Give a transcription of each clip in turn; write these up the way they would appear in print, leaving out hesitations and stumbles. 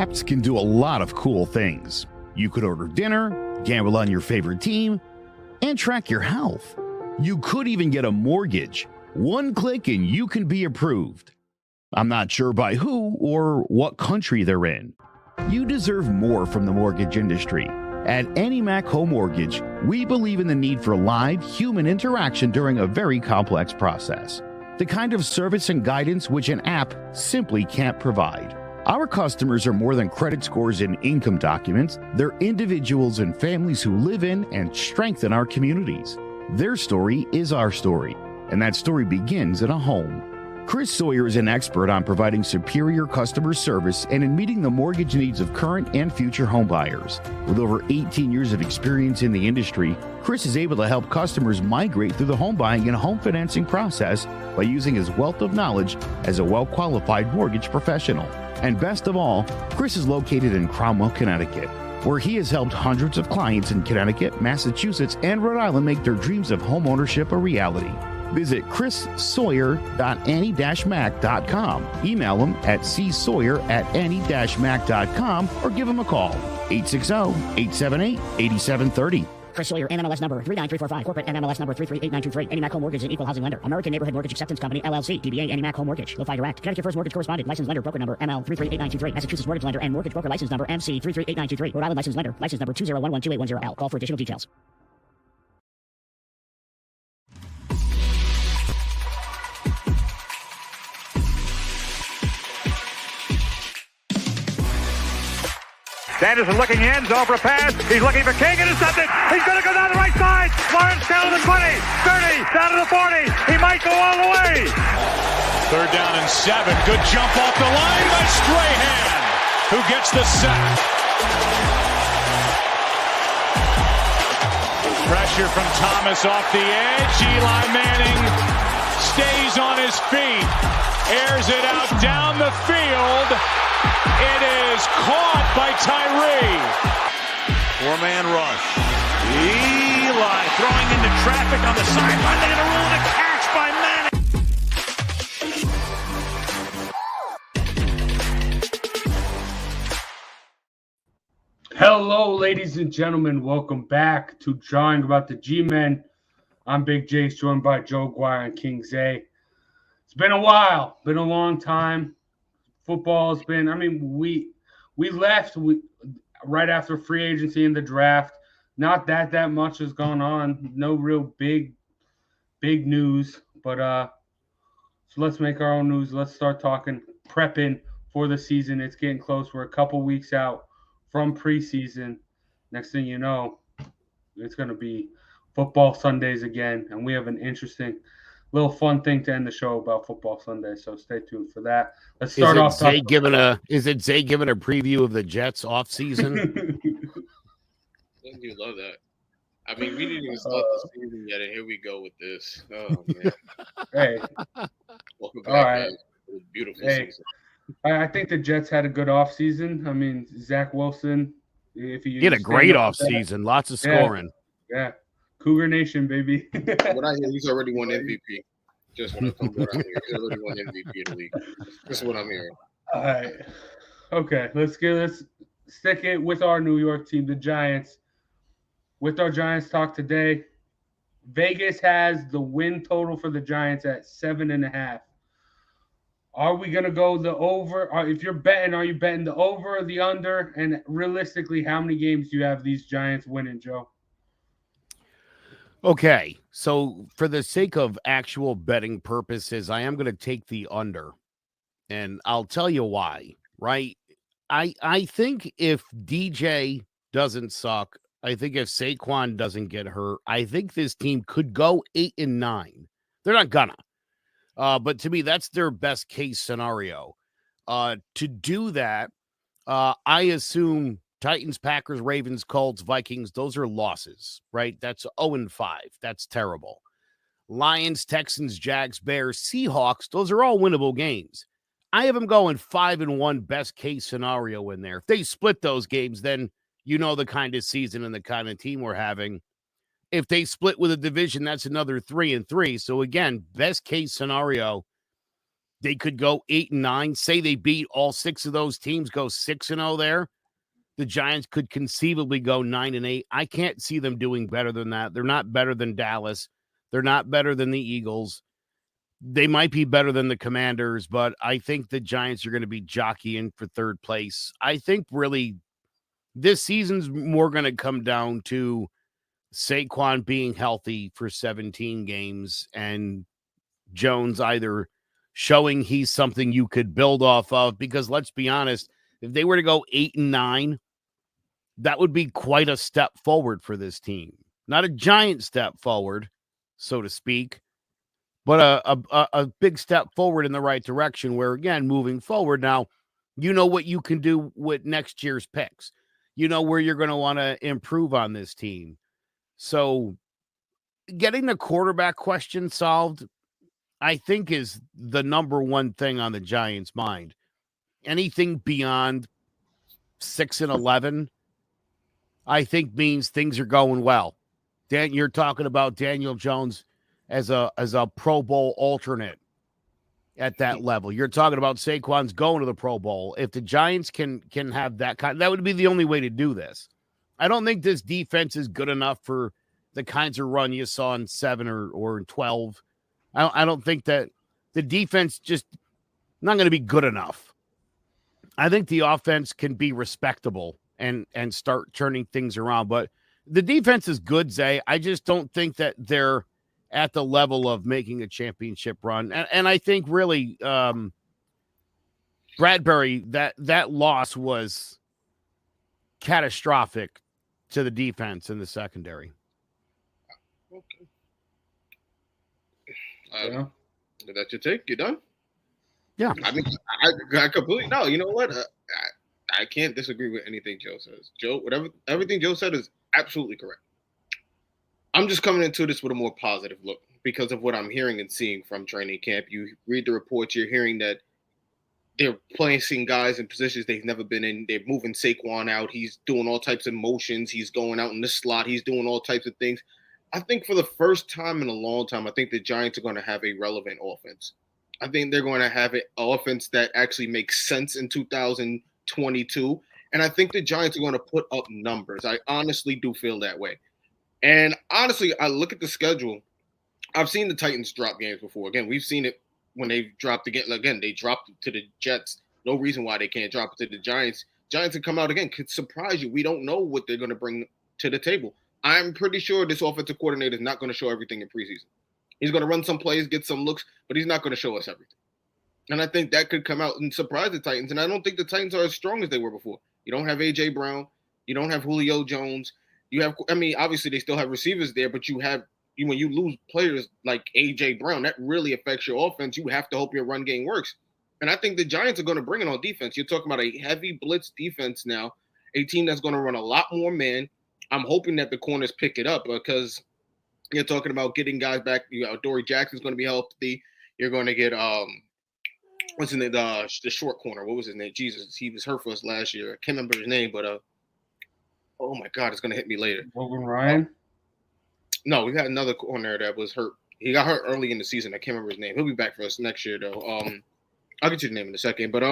Apps can do a lot of cool things. You could order dinner, gamble on your favorite team, and track your health. You could even get a mortgage. One click and you can be approved. I'm not sure by who or what country they're in. You deserve more from the mortgage industry. At AnyMac Home Mortgage, we believe in the need for live human interaction during a very complex process. The kind of service and guidance which an app simply can't provide. Our customers are more than credit scores and income documents. They're individuals and families who live in and strengthen our communities. Their story is our story, and that story begins in a home. Chris Sawyer is an expert on providing superior customer service and in meeting the mortgage needs of current and future homebuyers. With over 18 years of experience in the industry, Chris is able to help customers migrate through the home buying and home financing process by using his wealth of knowledge as a well-qualified mortgage professional. And best of all, Chris is located in Cromwell, Connecticut, where he has helped hundreds of clients in Connecticut, Massachusetts, and Rhode Island make their dreams of homeownership a reality. Visit chrissawyer.any-mac.com. Email him at csawyer@any-mac.com or give him a call, 860-878-8730. Chris Sawyer, NMLS number 39345, corporate NMLS number 338923, AnyMac Home Mortgage, an equal housing lender, American Neighborhood Mortgage Acceptance Company, LLC, DBA AnyMac Home Mortgage, Lo-Fi Direct, Connecticut First Mortgage Correspondent, License Lender, Broker Number, ML 338923, Massachusetts Mortgage Lender and Mortgage Broker License Number, MC 338923, Rhode Island License Lender, License Number 201128110L. Call for additional details. Sanderson looking in, zone for a pass. He's looking for King, intercepted. He's going to go down the right side. Lawrence down to the 20, 30, down to the 40. He might go all the way. 3rd down and 7. Good jump off the line by Strahan, who gets the sack. Pressure from Thomas off the edge. Eli Manning stays on his feet. Airs it out down the field. It is caught by Tyree. 4-man rush. Eli throwing into traffic on the sideline. They're going to rule it a catch by Manning. Hello, ladies and gentlemen. Welcome back to Drawing About the G-Men. I'm Big Jace, joined by Joe Guire and King Zay. It's been a while. Been a long time. Football's been, we left right after free agency and the draft. Not that much has gone on. No real big news. But so let's make our own news. Let's start prepping for the season. It's getting close. We're a couple weeks out from preseason. Next thing you know, it's going to be football Sundays again. And we have an interesting little fun thing to end the show about football Sunday, so stay tuned for that. Let's start off. Is it Zay giving a preview of the Jets off season? I do love that. I mean, we didn't even start the season yet, and here we go with this. Oh man! Hey, welcome back. All right. Man. It was a beautiful season. I think the Jets had a good off season. I mean, Zach Wilson, if he had a great off season, lots of scoring. Yeah. Cougar Nation, baby. What I hear, he's already won MVP. Just when it comes to what I'm hearing. He's already won MVP in the league. That's what I'm hearing. All right. Okay, let's stick it with our New York team, the Giants. With our Giants talk today, Vegas has the win total for the Giants at 7.5. Are we going to go the over? If you're betting, are you betting the over or the under? And realistically, how many games do you have these Giants winning, Joe? Okay, so for the sake of actual betting purposes, I am going to take the under, and I'll tell you why, right? I think if DJ doesn't suck, I think if Saquon doesn't get hurt, I think this team could go 8-9. They're not gonna. But to me, that's their best case scenario. To do that, I assume Titans, Packers, Ravens, Colts, Vikings, those are losses, right? That's 0-5. That's terrible. Lions, Texans, Jags, Bears, Seahawks, those are all winnable games. I have them going 5-1 best case scenario in there. If they split those games, then you know the kind of season and the kind of team we're having. If they split with a division, that's another 3-3. So again, best case scenario, They could go 8-9. Say they beat all 6 of those teams, go 6-0 there. The Giants could conceivably go 9-8. I can't see them doing better than that. They're not better than Dallas. They're not better than the Eagles. They might be better than the Commanders, but I think the Giants are going to be jockeying for third place. I think really this season's more going to come down to Saquon being healthy for 17 games and Jones either showing he's something you could build off of, because let's be honest, if they were to go 8-9, that would be quite a step forward for this team. Not a giant step forward, so to speak, but a big step forward in the right direction where, again, moving forward now, you know what you can do with next year's picks. You know where you're going to want to improve on this team. So getting the quarterback question solved, I think, is the number one thing on the Giants' mind. Anything beyond 6-11, I think, means things are going well. Dan, you're talking about Daniel Jones as a Pro Bowl alternate at that level. You're talking about Saquon's going to the Pro Bowl. If the Giants can have that that would be the only way to do this. I don't think this defense is good enough for the kinds of run you saw in 7 or 12. I don't think that the defense just not going to be good enough. I think the offense can be respectable and start turning things around. But the defense is good, Zay. I just don't think that they're at the level of making a championship run. And I think really Bradbury, that loss was catastrophic to the defense in the secondary. Okay. That's your take? You done? Yeah. I mean, I completely no. You know what? I can't disagree with anything Joe says. Everything Joe said is absolutely correct. I'm just coming into this with a more positive look because of what I'm hearing and seeing from training camp. You read the reports, you're hearing that they're placing guys in positions they've never been in. They're moving Saquon out. He's doing all types of motions. He's going out in the slot. He's doing all types of things. I think for the first time in a long time, I think the Giants are going to have a relevant offense. I think they're going to have an offense that actually makes sense in 2022. And I think the Giants are going to put up numbers. I honestly do feel that way. And honestly, I look at the schedule. I've seen the Titans drop games before. Again, we've seen it when they dropped again. Again, they dropped it to the Jets. No reason why they can't drop it to the Giants. Giants can come out again. Could surprise you. We don't know what they're going to bring to the table. I'm pretty sure this offensive coordinator is not going to show everything in preseason. He's going to run some plays, get some looks, but he's not going to show us everything. And I think that could come out and surprise the Titans. And I don't think the Titans are as strong as they were before. You don't have A.J. Brown. You don't have Julio Jones. You have, I mean, obviously they still have receivers there, but you have, when you lose players like A.J. Brown, that really affects your offense. You have to hope your run game works. And I think the Giants are going to bring it on defense. You're talking about a heavy blitz defense now, a team that's going to run a lot more man. I'm hoping that the corners pick it up because you're talking about getting guys back. You know, Dory Jackson's going to be healthy. You're going to get what's his name? The short corner. What was his name? Jesus, he was hurt for us last year. I can't remember his name, but oh my God, it's going to hit me later. Logan Ryan? No, we had another corner that was hurt. He got hurt early in the season. I can't remember his name. He'll be back for us next year, though. I'll get you the name in a second, but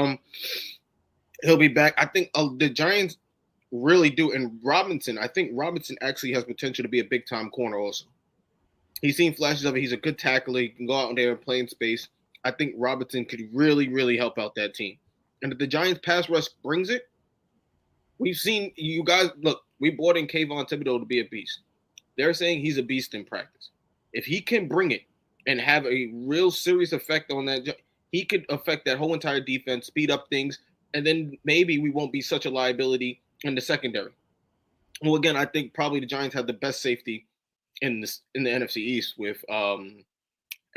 he'll be back. I think the Giants really do. And Robinson, I think Robinson actually has potential to be a big-time corner also. He's seen flashes of it. He's a good tackler. He can go out there and play in space. I think Robinson could really, really help out that team. And if the Giants pass rush brings it, we've seen you guys – look, we brought in Kayvon Thibodeau to be a beast. They're saying he's a beast in practice. If he can bring it and have a real serious effect on that, he could affect that whole entire defense, speed up things, and then maybe we won't be such a liability in the secondary. Well, again, I think probably the Giants have the best safety in the NFC East with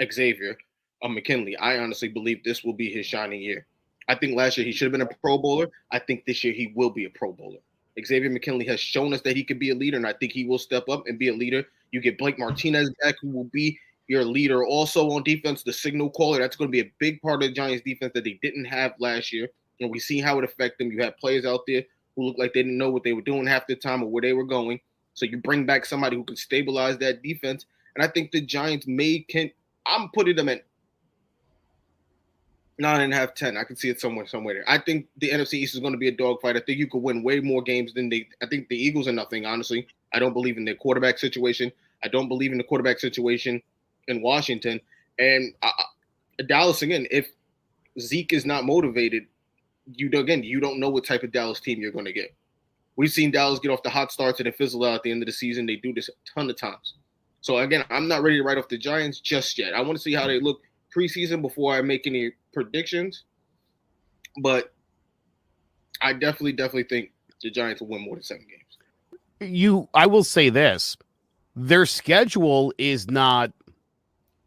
Xavier McKinley. I honestly believe this will be his shining year. I think last year he should have been a Pro Bowler. I think this year he will be a Pro Bowler. Xavier McKinley has shown us that he could be a leader, and I think he will step up and be a leader. You get Blake Martinez back, who will be your leader also on defense, the signal caller. That's going to be a big part of the Giants' defense that they didn't have last year. And we see how it affected them. You have players out there who look like they didn't know what they were doing half the time or where they were going. So you bring back somebody who can stabilize that defense. And I think the Giants I'm putting them at 9.5, 10. I can see it somewhere there. I think the NFC East is going to be a dogfight. I think you could win way more games than they. I think the Eagles are nothing, honestly. I don't believe in their quarterback situation. I don't believe in the quarterback situation in Washington. And Dallas, again, if Zeke is not motivated, you don't know what type of Dallas team you're going to get. We've seen Dallas get off the hot starts and then fizzle out at the end of the season. They do this a ton of times. So, again, I'm not ready to write off the Giants just yet. I want to see how they look preseason before I make any predictions. But I definitely think the Giants will win more than 7 games. I will say this. Their schedule is not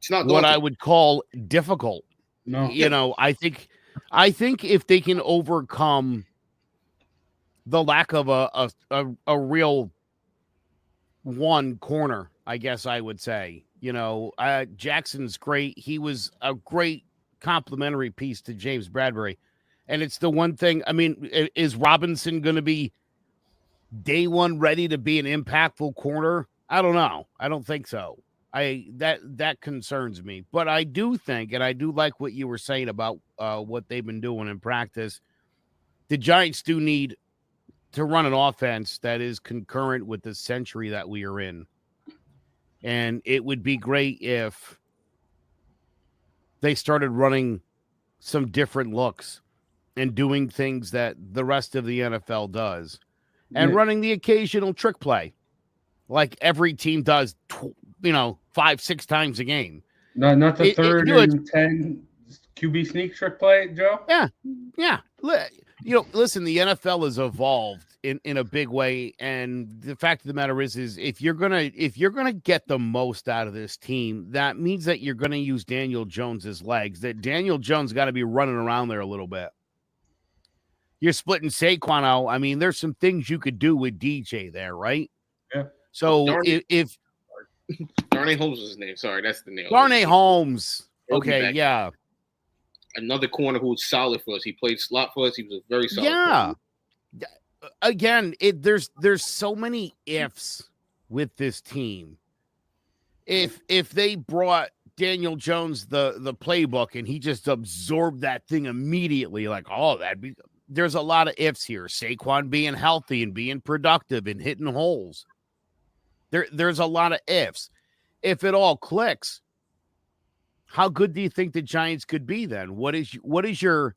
what I would call difficult. No. You know, I think if they can overcome the lack of a real one corner, I guess I would say, you know, Jackson's great. He was a great complimentary piece to James Bradbury. And it's the one thing, I mean, is Robinson going to be day one ready to be an impactful corner? I don't know. I don't think so. That concerns me. But I do think, and I do like what you were saying about what they've been doing in practice. The Giants do need to run an offense that is concurrent with the century that we are in. And it would be great if they started running some different looks and doing things that the rest of the NFL does and running the occasional trick play like every team does, 5-6 times a game. No, not the third and 10 QB sneak trick play, Joe? Yeah. Listen, the NFL has evolved in a big way, and the fact of the matter is if you're gonna get the most out of this team, that means that you're gonna use Daniel Jones's legs. That Daniel Jones got to be running around there a little bit. You're splitting Saquon out. I mean, there's some things you could do with DJ there, right? Yeah. So if Darnay Holmes is his name. Sorry, that's the name. Darnay Holmes. Okay, yeah. Another corner who was solid for us. He played slot for us. He was a very solid corner. Yeah. Again, there's so many ifs with this team. If they brought Daniel Jones the playbook and he just absorbed that thing immediately, like, there's a lot of ifs here. Saquon being healthy and being productive and hitting holes. There's a lot of ifs. If it all clicks, how good do you think the Giants could be then? What is your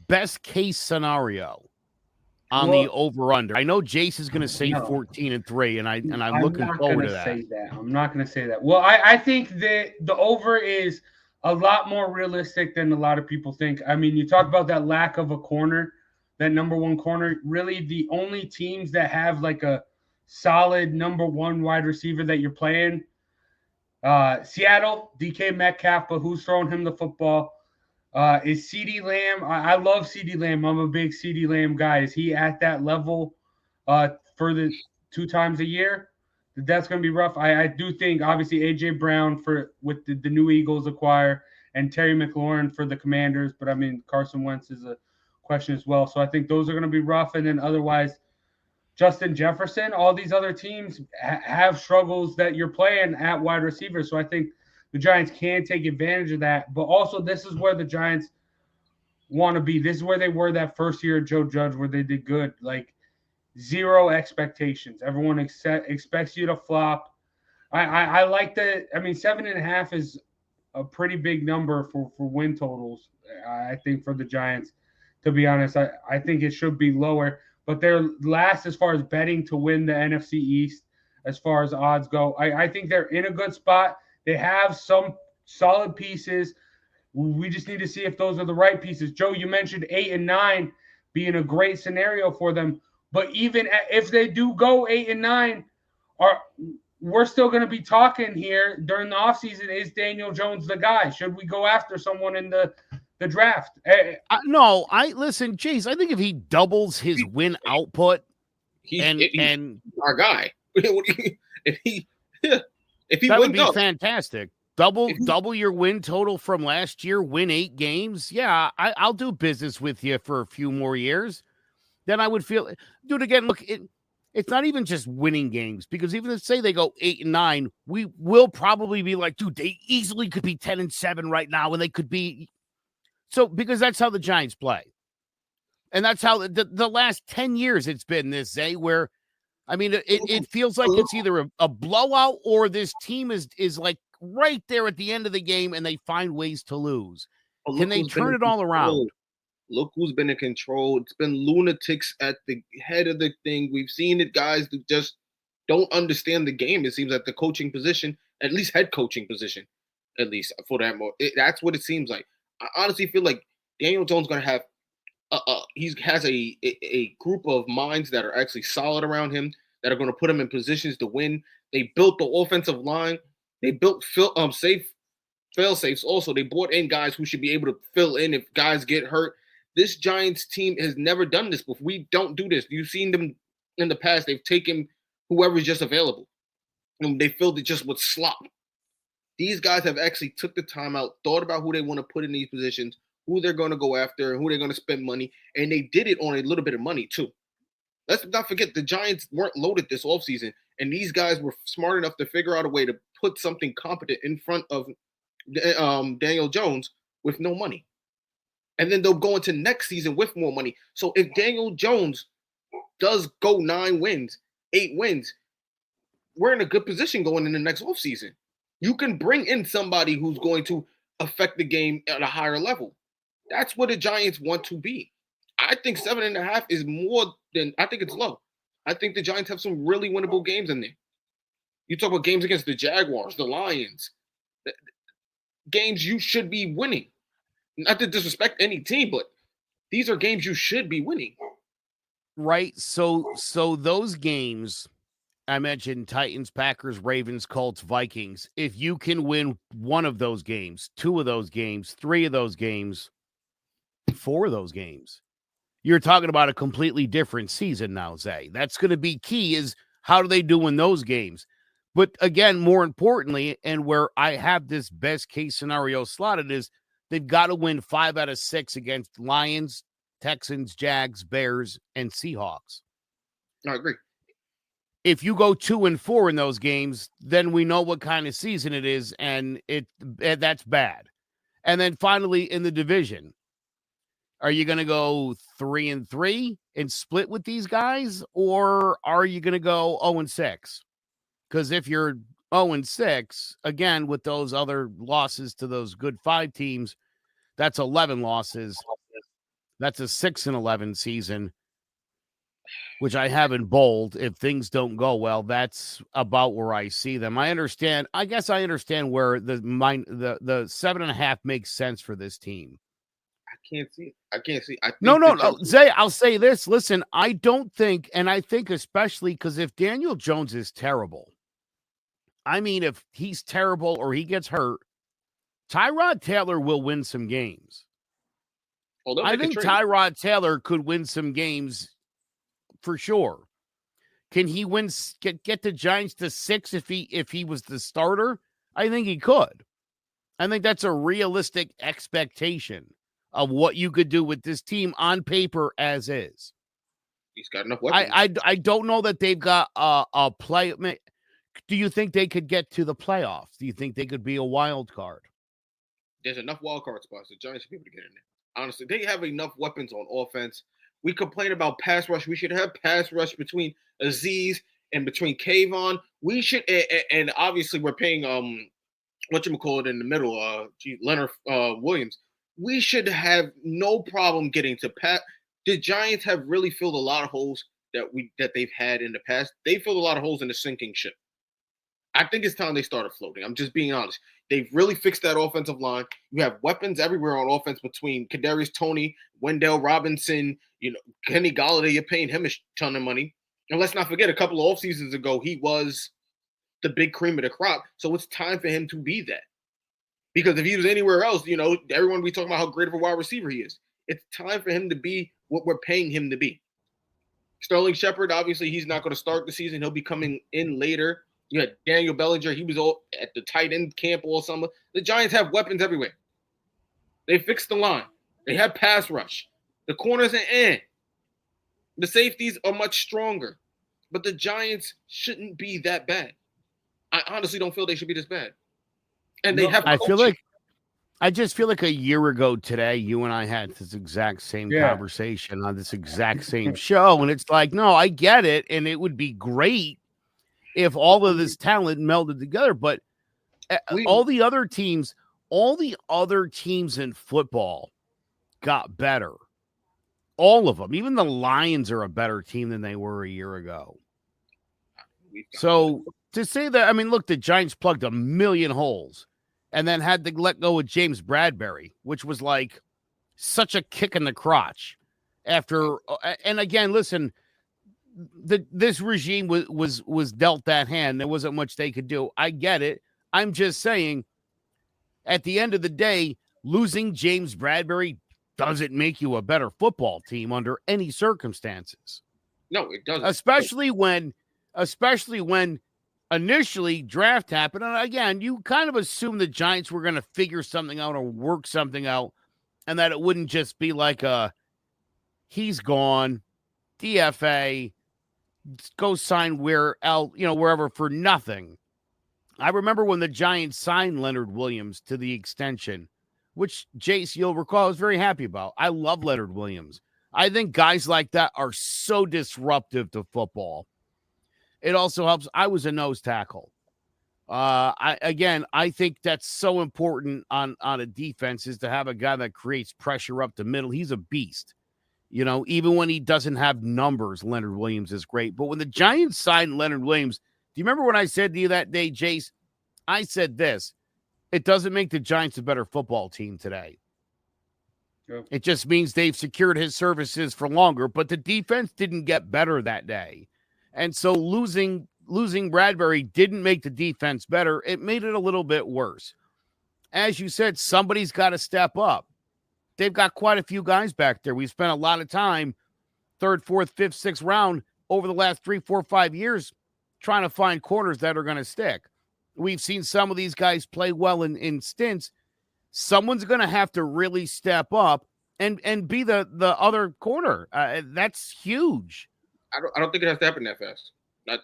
best case scenario on the over-under? I know Jace is going to say 14-3, and I'm looking forward to that. I'm not going to say that. Well, I think that the over is a lot more realistic than a lot of people think. I mean, you talk about that lack of a corner, that number one corner. Really, the only teams that have like a solid number one wide receiver that you're playing, Seattle, DK Metcalf, but who's throwing him the football? Is CeeDee Lamb? I love CeeDee Lamb. I'm a big CeeDee Lamb guy. Is he at that level for the 2 times a year? That's going to be rough. I do think, obviously, A.J. Brown with the new Eagles acquire and Terry McLaurin for the Commanders. But, I mean, Carson Wentz is a question as well. So I think those are going to be rough. And then otherwise, Justin Jefferson, all these other teams have struggles that you're playing at wide receiver. So I think the Giants can take advantage of that. But also, this is where the Giants want to be. This is where they were that first year of Joe Judge, where they did good. Like, zero expectations. Everyone expects you to flop. I like that. I mean, 7.5 is a pretty big number for win totals, I think, for the Giants. To be honest, I think it should be lower. But they're last as far as betting to win the NFC East as far as odds go. I think they're in a good spot. They have some solid pieces. We just need to see if those are the right pieces. Joe, you mentioned 8 and 9 being a great scenario for them. But even if they do go 8 and 9, we're still going to be talking here during the offseason. Is Daniel Jones the guy? Should we go after someone in the draft? No, listen, Chase. I think if he doubles his win output, he's our guy. if he that would be fantastic. Double your win total from last year. Win 8 games. Yeah, I'll do business with you for a few more years. Then I would feel, dude. Again, look, it's not even just winning games, because even if say they go 8 and 9, we will probably be like, dude, they easily could be 10 and 7 right now, and they could be. So because that's how the Giants play. And that's how the last 10 years it's been this, Zay, where, I mean, it feels like it's either a blowout or this team is like right there at the end of the game and they find ways to lose. Can they turn it all around? Look who's been in control. It's been lunatics at the head of the thing. We've seen it, guys that just don't understand the game. It seems like the coaching position, at least head coaching position, at least for that more. That's what it seems like. I honestly feel like Daniel Jones going to have he has a group of minds that are actually solid around him that are going to put him in positions to win. They built the offensive line. They built fail safes. Also, they brought in guys who should be able to fill in if guys get hurt. This Giants team has never done this before. We don't do this. You've seen them in the past. They've taken whoever's just available, and they filled it just with slop. These guys have actually took the time out, thought about who they want to put in these positions, who they're going to go after, and who they're going to spend money, and they did it on a little bit of money too. Let's not forget the Giants weren't loaded this offseason, and these guys were smart enough to figure out a way to put something competent in front of Daniel Jones with no money. And then they'll go into next season with more money. So if Daniel Jones does go 9 wins, 8 wins, we're in a good position going in the next offseason. You can bring in somebody who's going to affect the game at a higher level. That's what the Giants want to be. I think 7.5 is more than – I think it's low. I think the Giants have some really winnable games in there. You talk about games against the Jaguars, the Lions, games you should be winning. Not to disrespect any team, but these are games you should be winning. Right. So those games I mentioned, Titans, Packers, Ravens, Colts, Vikings. If you can win one of those games, 2 of those games, 3 of those games, 4 of those games, you're talking about a completely different season now, Zay. That's going to be key is how do they do in those games? But again, more importantly, and where I have this best case scenario slotted is they've got to win 5 out of 6 against Lions, Texans, Jags, Bears, and Seahawks. I agree. If you go 2 and 4 in those games, then we know what kind of season it is, and that's bad. And then finally in the division, are you going to go 3 and 3 and split with these guys, or are you going to go 0 and 6? Because if you're 0 and 6, again, with those other losses to those good 5 teams, that's 11 losses. That's a 6 and 11 season, which I have in bold. If things don't go well, that's about where I see them. I guess I understand where the 7.5 makes sense for this team. I can't see it. No. Zay, I'll say this. Listen, I don't think, and I think especially because if Daniel Jones is terrible, I mean, if he's terrible or he gets hurt, Tyrod Taylor will win some games. I think Tyrod Taylor could win some games for sure. Can he get the Giants to 6 if he was the starter? I think he could. I think that's a realistic expectation of what you could do with this team on paper as is. He's got enough weapons. I don't know that they've got a play. Do you think they could get to the playoffs? Do you think they could be a wild card? There's enough wild card spots. The Giants should be able to get in there. Honestly, they have enough weapons on offense. We complain about pass rush. We should have pass rush between Azeez and between Kayvon. We should, and obviously we're paying whatchamacallit in the middle, Leonard Williams. We should have no problem getting to Pat. The Giants have really filled a lot of holes that they've had in the past. They filled a lot of holes in the sinking ship. I think it's time they started floating. I'm just being honest. They've really fixed that offensive line. You have weapons everywhere on offense between Kadarius Toney, Wendell Robinson, Kenny Golladay. You're paying him a ton of money. And let's not forget, a couple of off seasons ago, he was the big cream of the crop. So it's time for him to be that. Because if he was anywhere else, everyone be talking about how great of a wide receiver he is. It's time for him to be what we're paying him to be. Sterling Shepard, obviously, he's not going to start the season. He'll be coming in later. You had Daniel Bellinger. He was all at the tight end camp all summer. The Giants have weapons everywhere. They fixed the line. They have pass rush. The corners are in. The safeties are much stronger. But the Giants shouldn't be that bad. I honestly don't feel they should be this bad. And they have coaching. I just feel like a year ago today, you and I had this exact same conversation on this exact same show. And it's like, no, I get it. And it would be great if all of this talent melded together. But all the other teams in football got better. All of them. Even the Lions are a better team than they were a year ago. So to say that, I mean, look, the Giants plugged a million holes and then had to let go of James Bradbury, which was like such a kick in the crotch after. And again, listen, this regime was dealt that hand. There wasn't much they could do. I get it. I'm just saying, at the end of the day, losing James Bradbury doesn't make you a better football team under any circumstances. No, it doesn't. Especially when initially draft happened. And again, you kind of assume the Giants were going to figure something out or work something out, and that it wouldn't just be like he's gone, DFA, go sign wherever for nothing. I remember when the Giants signed Leonard Williams to the extension, which Jace, you'll recall, I was very happy about. I love Leonard Williams. I think guys like that are so disruptive to football. It also helps. I was a nose tackle. I think that's so important on a defense is to have a guy that creates pressure up the middle. He's a beast. Even when he doesn't have numbers, Leonard Williams is great. But when the Giants signed Leonard Williams, do you remember what I said to you that day, Jace? I said this. It doesn't make the Giants a better football team today. Yeah. It just means they've secured his services for longer, but the defense didn't get better that day. And so losing Bradbury didn't make the defense better. It made it a little bit worse. As you said, somebody's got to step up. They've got quite a few guys back there. We've spent a lot of time, 3rd, 4th, 5th, 6th round over the last 3, 4, 5 years trying to find corners that are going to stick. We've seen some of these guys play well in stints. Someone's going to have to really step up and be the other corner. That's huge. I don't think it has to happen that fast.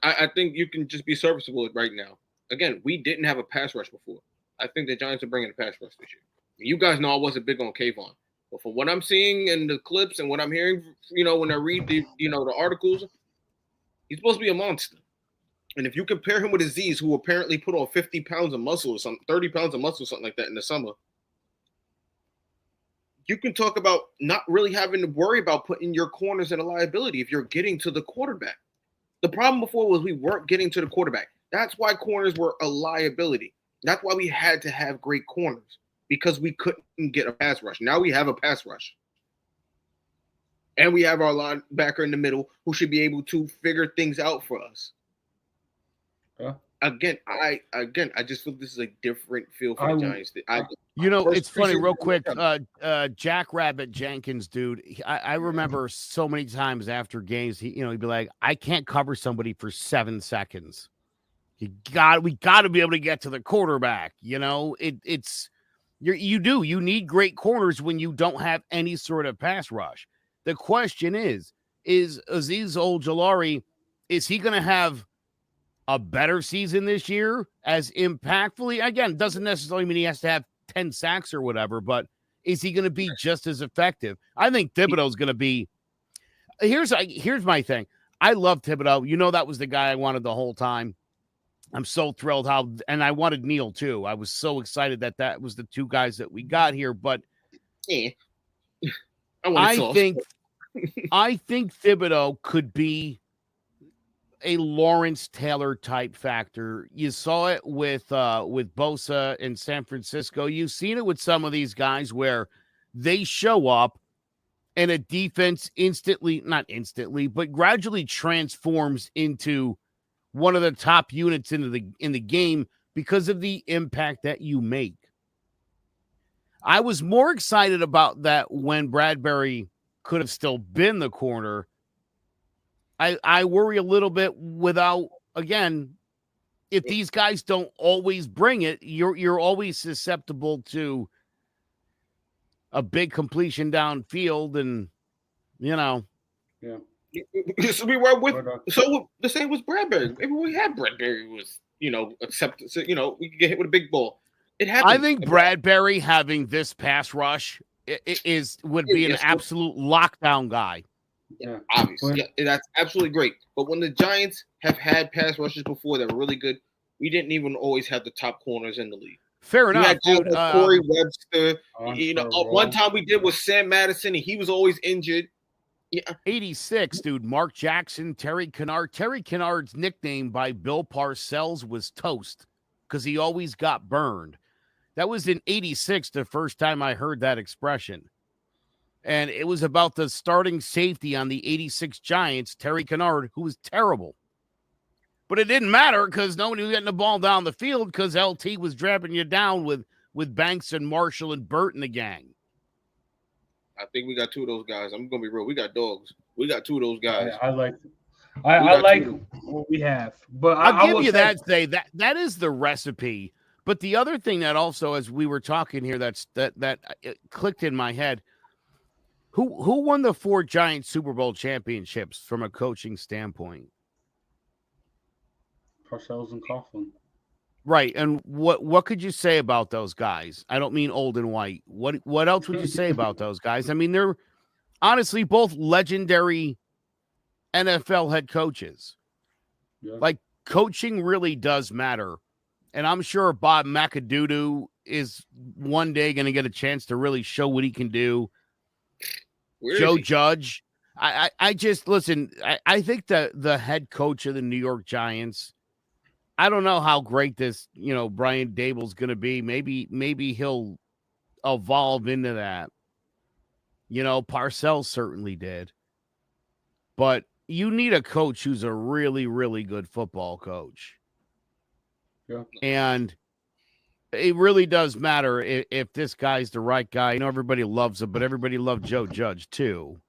I think you can just be serviceable right now. Again, we didn't have a pass rush before. I think the Giants are bringing a pass rush this year. You guys know I wasn't big on Kayvon. But from what I'm seeing in the clips and what I'm hearing, when I read the articles, he's supposed to be a monster. And if you compare him with Aziz, who apparently put on 50 pounds of muscle or something, 30 pounds of muscle, something like that in the summer, you can talk about not really having to worry about putting your corners in a liability if you're getting to the quarterback. The problem before was we weren't getting to the quarterback. That's why corners were a liability. That's why we had to have great corners, because we couldn't get a pass rush. Now we have a pass rush. And we have our linebacker in the middle who should be able to figure things out for us. Again, I just feel this is a different feel for the Giants. It's funny, real quick. Jackrabbit Jenkins, dude. I remember so many times after games, he'd be like, "I can't cover somebody for 7 seconds. We got to be able to get to the quarterback." You need great corners when you don't have any sort of pass rush. The question is Azeez Ojulari, is he going to have a better season this year as impactfully? Again, doesn't necessarily mean he has to have 10 sacks or whatever, but is he going to be just as effective? I think Thibodeau's going to be. Here's my thing. I love Thibodeau. That was the guy I wanted the whole time. I'm so thrilled and I wanted Neil too. I was so excited that was the two guys that we got here, but I think Thibodeau could be a Lawrence Taylor type factor. You saw it with Bosa in San Francisco. You've seen it with some of these guys where they show up and a defense not instantly, but gradually transforms into one of the top units in the game because of the impact that you make. I was more excited about that when Bradbury could have still been the corner. I worry a little bit if these guys don't always bring it, you're always susceptible to a big completion downfield, and Yeah. So the same was Bradbury. Maybe we had Bradbury was accepted. So, we could get hit with a big ball. It happens. I think Bradbury having this pass rush would be an absolute lockdown guy. Yeah, obviously. Yeah, that's absolutely great. But when the Giants have had pass rushes before that were really good, we didn't even always have the top corners in the league. Fair enough, dude. Corey Webster. One time we did with Sam Madison, and he was always injured. Yeah. 86, dude. Mark Jackson, Terry Kennard. Terry Kennard's nickname by Bill Parcells was Toast because he always got burned. That was in 86, the first time I heard that expression. And it was about the starting safety on the 86 Giants, Terry Kennard, who was terrible. But it didn't matter because nobody was getting the ball down the field because LT was driving you down with Banks and Marshall and Burt and the gang. I think we got two of those guys. I'm going to be real. We got dogs. We got two of those guys. I like what we have. But I'll give you that, say that is the recipe. But the other thing that also, as we were talking here, that it clicked in my head, who won the 4 Giants Super Bowl championships from a coaching standpoint? Parcells and Coughlin. Right. And what could you say about those guys? I don't mean old and white. What else would you say about those guys? I mean, they're honestly both legendary NFL head coaches. Yeah. Like, coaching really does matter. And I'm sure Bob McAdoo is one day going to get a chance to really show what he can do. Joe Judge. I just, listen, I think that the head coach of the New York Giants, I don't know how great this, Brian Daboll's going to be. Maybe he'll evolve into that. Parcells certainly did. But you need a coach who's a really, really good football coach. Yeah. And it really does matter if this guy's the right guy. Everybody loves him, but everybody loved Joe Judge too.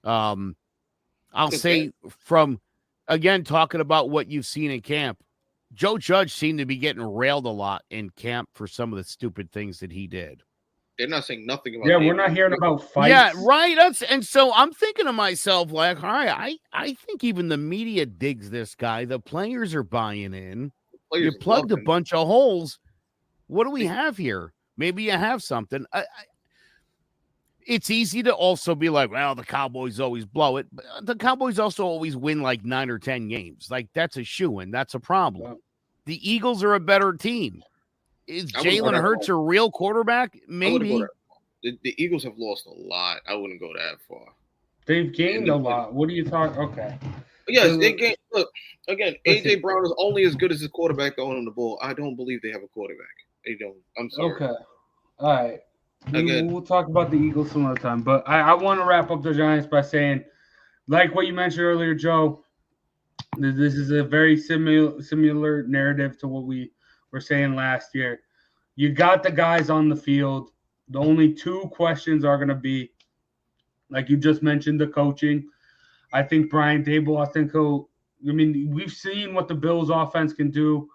I'll say from, again, talking about what you've seen in camp, Joe Judge seemed to be getting railed a lot in camp for some of the stupid things that he did. They're not saying nothing about. Yeah, we're not hearing about fights. Yeah, right. And so I'm thinking to myself, like, all right, I think even the media digs this guy. The players are buying in. You plugged a bunch of holes. What do we have here? Maybe you have something. It's easy to also be like, well, the Cowboys always blow it. But the Cowboys also always win like 9 or 10 games. Like, that's a shoo-in. That's a problem. Wow. The Eagles are a better team. Is Jalen Hurts a real quarterback? Maybe. The Eagles have lost a lot. I wouldn't go that far. They've gained a lot. What are you talking? Okay. Yes, they gained. Look, again, A.J. Brown is only as good as his quarterback throwing him the ball. I don't believe they have a quarterback. They don't. I'm sorry. Okay. All right. We'll talk about the Eagles some other time. But I want to wrap up the Giants by saying, like what you mentioned earlier, Joe, this is a very similar narrative to what we were saying last year. You got the guys on the field. The only 2 questions are going to be, like you just mentioned, the coaching. I think Brian Daboll, we've seen what the Bills offense can do.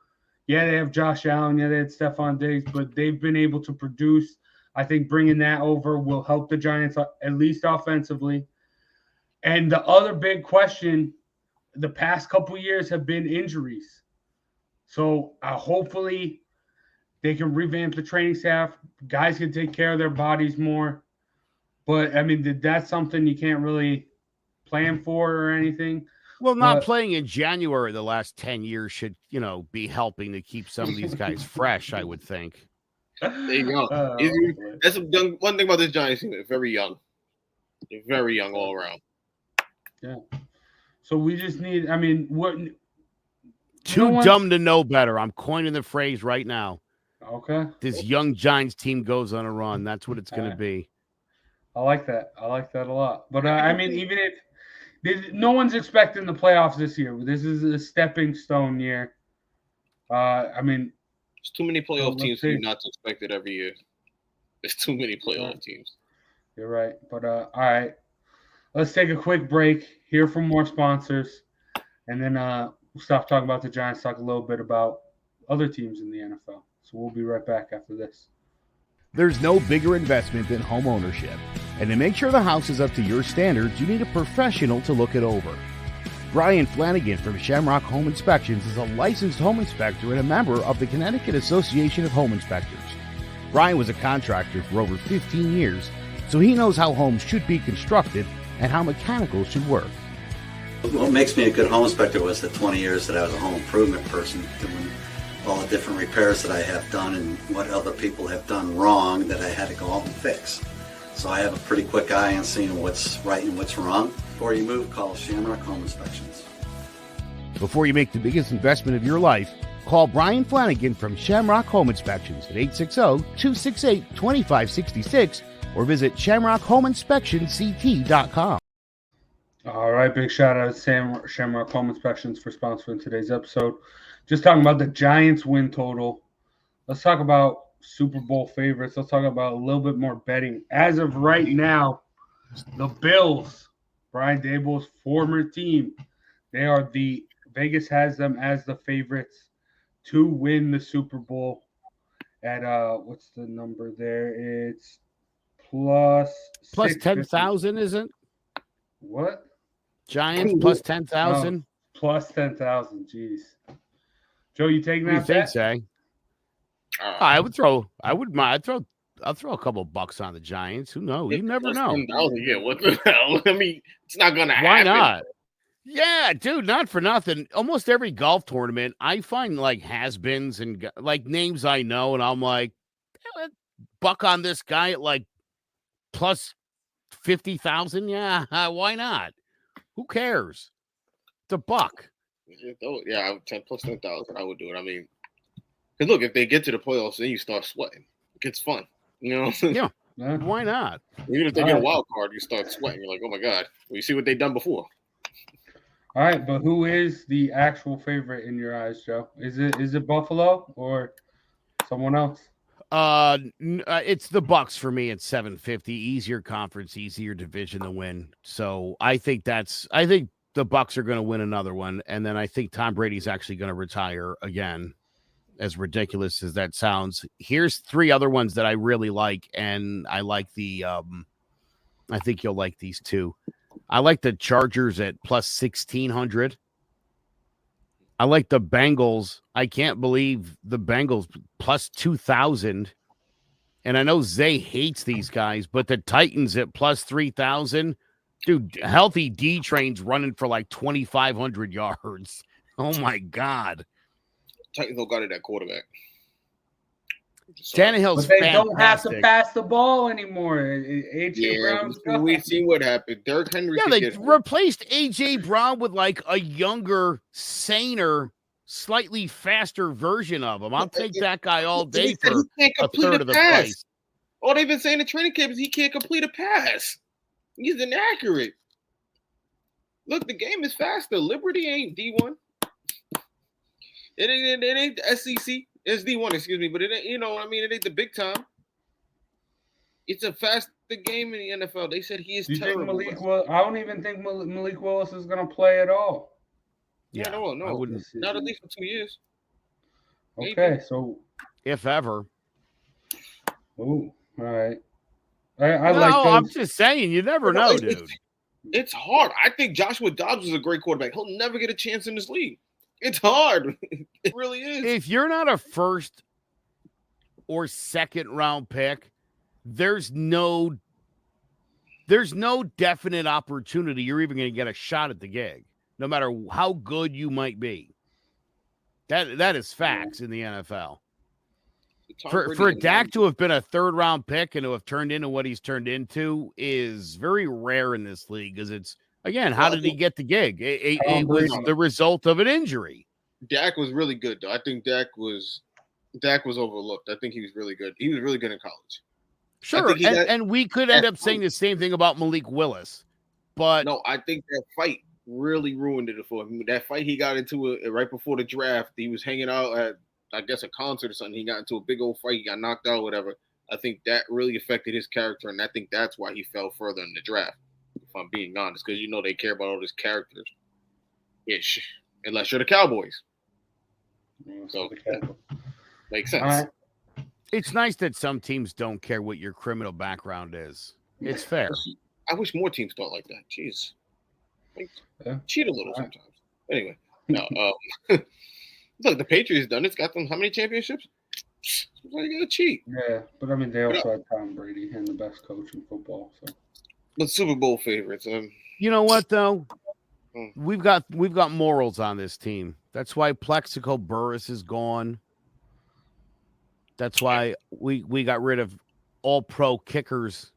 Yeah, they have Josh Allen. Yeah, they had Stephon Diggs, but they've been able to produce. I think bringing that over will help the Giants, at least offensively. And the other big question, the past couple years have been injuries. So hopefully they can revamp the training staff. Guys can take care of their bodies more. But, that's something you can't really plan for or anything. Well, not playing in January the last 10 years should, be helping to keep some of these guys fresh, I would think. There you go. That's one thing about this Giants team. They're very young. They're very young all around. Yeah. So we just need, what? Too dumb to know better. I'm coining the phrase right now. Okay. This young Giants team goes on a run. That's what it's going to be. I like that. I like that a lot. But, even if no one's expecting the playoffs this year. This is a stepping stone year. There's too many playoff teams for you not to expect it every year. There's too many playoff teams. You're right. But, all right. Let's take a quick break, hear from more sponsors, and then we'll stop talking about the Giants, talk a little bit about other teams in the NFL. So we'll be right back after this. There's no bigger investment than home ownership. And to make sure the house is up to your standards, you need a professional to look it over. Brian Flanagan from Shamrock Home Inspections is a licensed home inspector and a member of the Connecticut Association of Home Inspectors. Brian was a contractor for over 15 years, so he knows how homes should be constructed and how mechanicals should work. What makes me a good home inspector was the 20 years that I was a home improvement person, doing all the different repairs that I have done and what other people have done wrong that I had to go out and fix. So I have a pretty quick eye on seeing what's right and what's wrong. Before you move, call Shamrock Home Inspections. Before you make the biggest investment of your life, call Brian Flanagan from Shamrock Home Inspections at 860-268-2566 or visit shamrockhomeinspectionct.com. All right, big shout out to Shamrock Home Inspections for sponsoring today's episode. Just talking about the Giants win total. Let's talk about Super Bowl favorites. Let's talk about a little bit more betting. As of right now, the Bills, Brian Daboll's former team, Vegas has them as the favorites to win the Super Bowl at what's the number there? It's plus 10,000, isn't? What? Giants plus 10,000? Plus 10,000. Jeez. Joe, you taking that? What do you think, Zay? I'll throw a couple bucks on the Giants. Who knows? You never know. Yeah, what the hell? I mean, it's not gonna happen. Why not? Yeah, dude, not for nothing. Almost every golf tournament, I find like has-beens and like names I know, and I'm like, buck on this guy at like plus 50,000. Yeah, why not? Who cares? It's a buck. Yeah, 10 plus 10,000. I would do it. I mean, because look, if they get to the playoffs, then you start sweating. It gets fun, you know. Yeah, why not? Even if they get a wild card, you start sweating. You're like, oh my god. Well, you see what they've done before. All right, but who is the actual favorite in your eyes, Joe? Is it Buffalo or someone else? It's the Bucks for me at 750. Easier conference, easier division to win. So I think the Bucks are going to win another one, and then I think Tom Brady's actually going to retire again. As ridiculous as that sounds, here's three other ones that I really like, and I like the. I think you'll like these two. I like the Chargers at plus 1,600. I like the Bengals. I can't believe the Bengals plus 2,000. And I know Zay hates these guys, but the Titans at plus 3,000. Dude, healthy D train's running for like 2,500 yards. Oh my God. Titans don't got it at quarterback. Tannehill's but they fantastic. don't have to pass the ball anymore. AJ Brown's gone. We've seen what happened. Derrick Henry. Yeah, they replaced AJ Brown with like a younger, saner, slightly faster version of him. I'll take that guy all day for a third of the price. All they've been saying in training camp is he can't complete a pass. He's inaccurate. Look, the game is faster. Liberty ain't D1. It ain't the SEC. It's D1, excuse me, but it ain't, it ain't the big time. It's a faster game in the NFL. They said he is terrible. I don't even think Malik Willis is going to play at all. Yeah, no. I wouldn't. Not at least for 2 years. Okay, Maybe. so. If ever. Ooh, all right. I'm just saying, you never know, dude. It's hard. I think Joshua Dobbs is a great quarterback. He'll never get a chance in this league. It's hard. It really is. If you're not a first or second round pick, there's no definite opportunity you're even going to get a shot at the gig, no matter how good you might be. That is facts in the NFL. For Dak to have been a third round pick and to have turned into what he's turned into is very rare in this league, because it's, again, how did he get the gig? It was the result of an injury. Dak was really good, though. I think Dak was overlooked. I think he was really good. He was really good in college. Sure, and we could end up saying the same thing about Malik Willis. But no, I think that fight really ruined it for him. That fight he got into right before the draft, he was hanging out at, I guess, a concert or something. He got into a big old fight. He got knocked out, whatever. I think that really affected his character, and I think that's why he fell further in the draft, if I'm being honest, because they care about all his characters. Ish. Unless you're the Cowboys. So, makes sense. Right. It's nice that some teams don't care what your criminal background is. It's fair. I wish more teams thought like that. Jeez. Cheat a little sometimes. Anyway, no. Look, the Patriots done it. It's got them how many championships? Why you gotta cheat? Yeah, but I mean, they also had Tom Brady and the best coach in football. So, But Super Bowl favorites. You know what though? Hmm. We've got morals on this team. That's why Plexico Burris is gone. That's why we got rid of all pro kickers,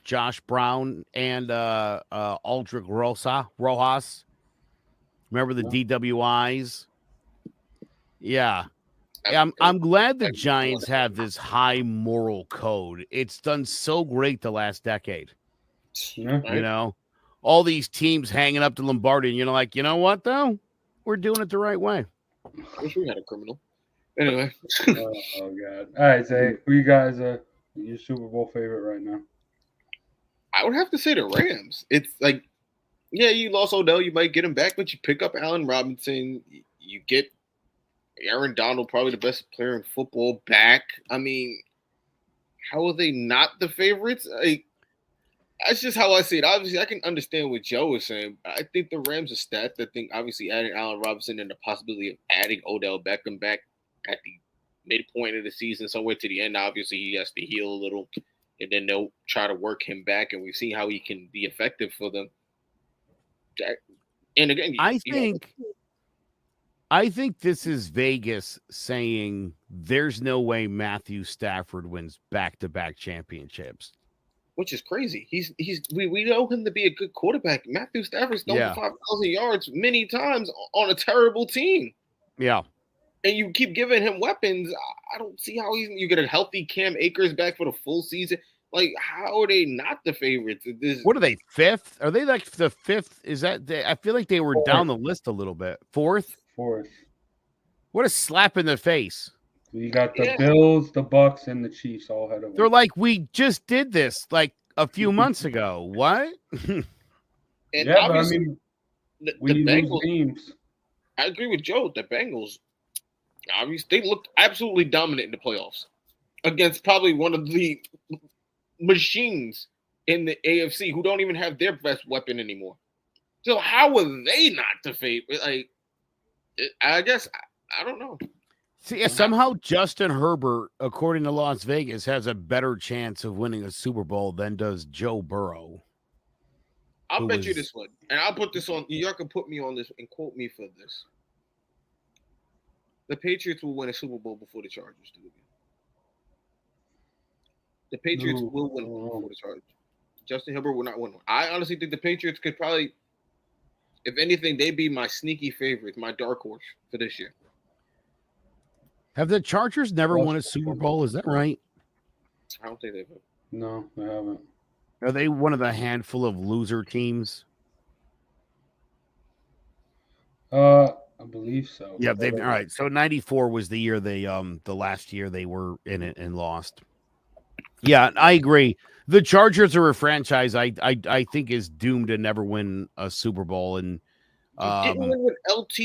Josh Brown and Aldrich Rojas. Remember the DWIs? Yeah. I'm glad the Giants have this high moral code. It's done so great the last decade. yeah. You know, all these teams hanging up to Lombardi, and you're like, you know what though? We're doing it the right way. I wish we had a criminal. Anyway. Oh God! All right, Zay, who you guys your Super Bowl favorite right now? I would have to say the Rams. It's like, yeah, you lost Odell, you might get him back, but you pick up Allen Robinson, you get Aaron Donald, probably the best player in football, back. I mean, how are they not the favorites? Like, that's just how I see it. Obviously, I can understand what Joe was saying. I think the Rams are stacked. I think obviously adding Allen Robinson and the possibility of adding Odell Beckham back at the midpoint of the season, somewhere to the end. Obviously, he has to heal a little, and then they'll try to work him back, and we've seen how he can be effective for them. And again, I think this is Vegas saying there's no way Matthew Stafford wins back-to-back championships. Which is crazy. We know him to be a good quarterback. Matthew Stafford's thrown for 5,000 yards many times on a terrible team. Yeah. And you keep giving him weapons. I don't see how you get a healthy Cam Akers back for the full season. Like, how are they not the favorites? What are they, fifth? Are they like the fifth? Is that I feel like they were down the list a little bit. Fourth. What a slap in the face. You got the Bills, the Bucks, and the Chiefs all ahead of them. They're like, we just did this like a few months ago. What? Yeah, but I mean, the Bengals teams. I agree with Joe. The Bengals, obviously, they looked absolutely dominant in the playoffs against probably one of the machines in the AFC who don't even have their best weapon anymore. So how are they not the favorite? Like, I guess I don't know. See, somehow Justin Herbert, according to Las Vegas, has a better chance of winning a Super Bowl than does Joe Burrow. I'll bet you this one, and I'll put this on. Y'all can put me on this and quote me for this. The Patriots will win a Super Bowl before the Chargers do again. The Patriots will win before the Chargers. Justin Herbert will not win one. I honestly think the Patriots could probably, if anything, they'd be my sneaky favorite, my dark horse for this year. Have the Chargers never won a Super Bowl? Is that right? I don't think they've. No, they haven't. Are they one of the handful of loser teams? I believe so. Yeah, they've all right. So 94 was the year they the last year they were in it and lost. Yeah, I agree. The Chargers are a franchise I think is doomed to never win a Super Bowl. And even with LT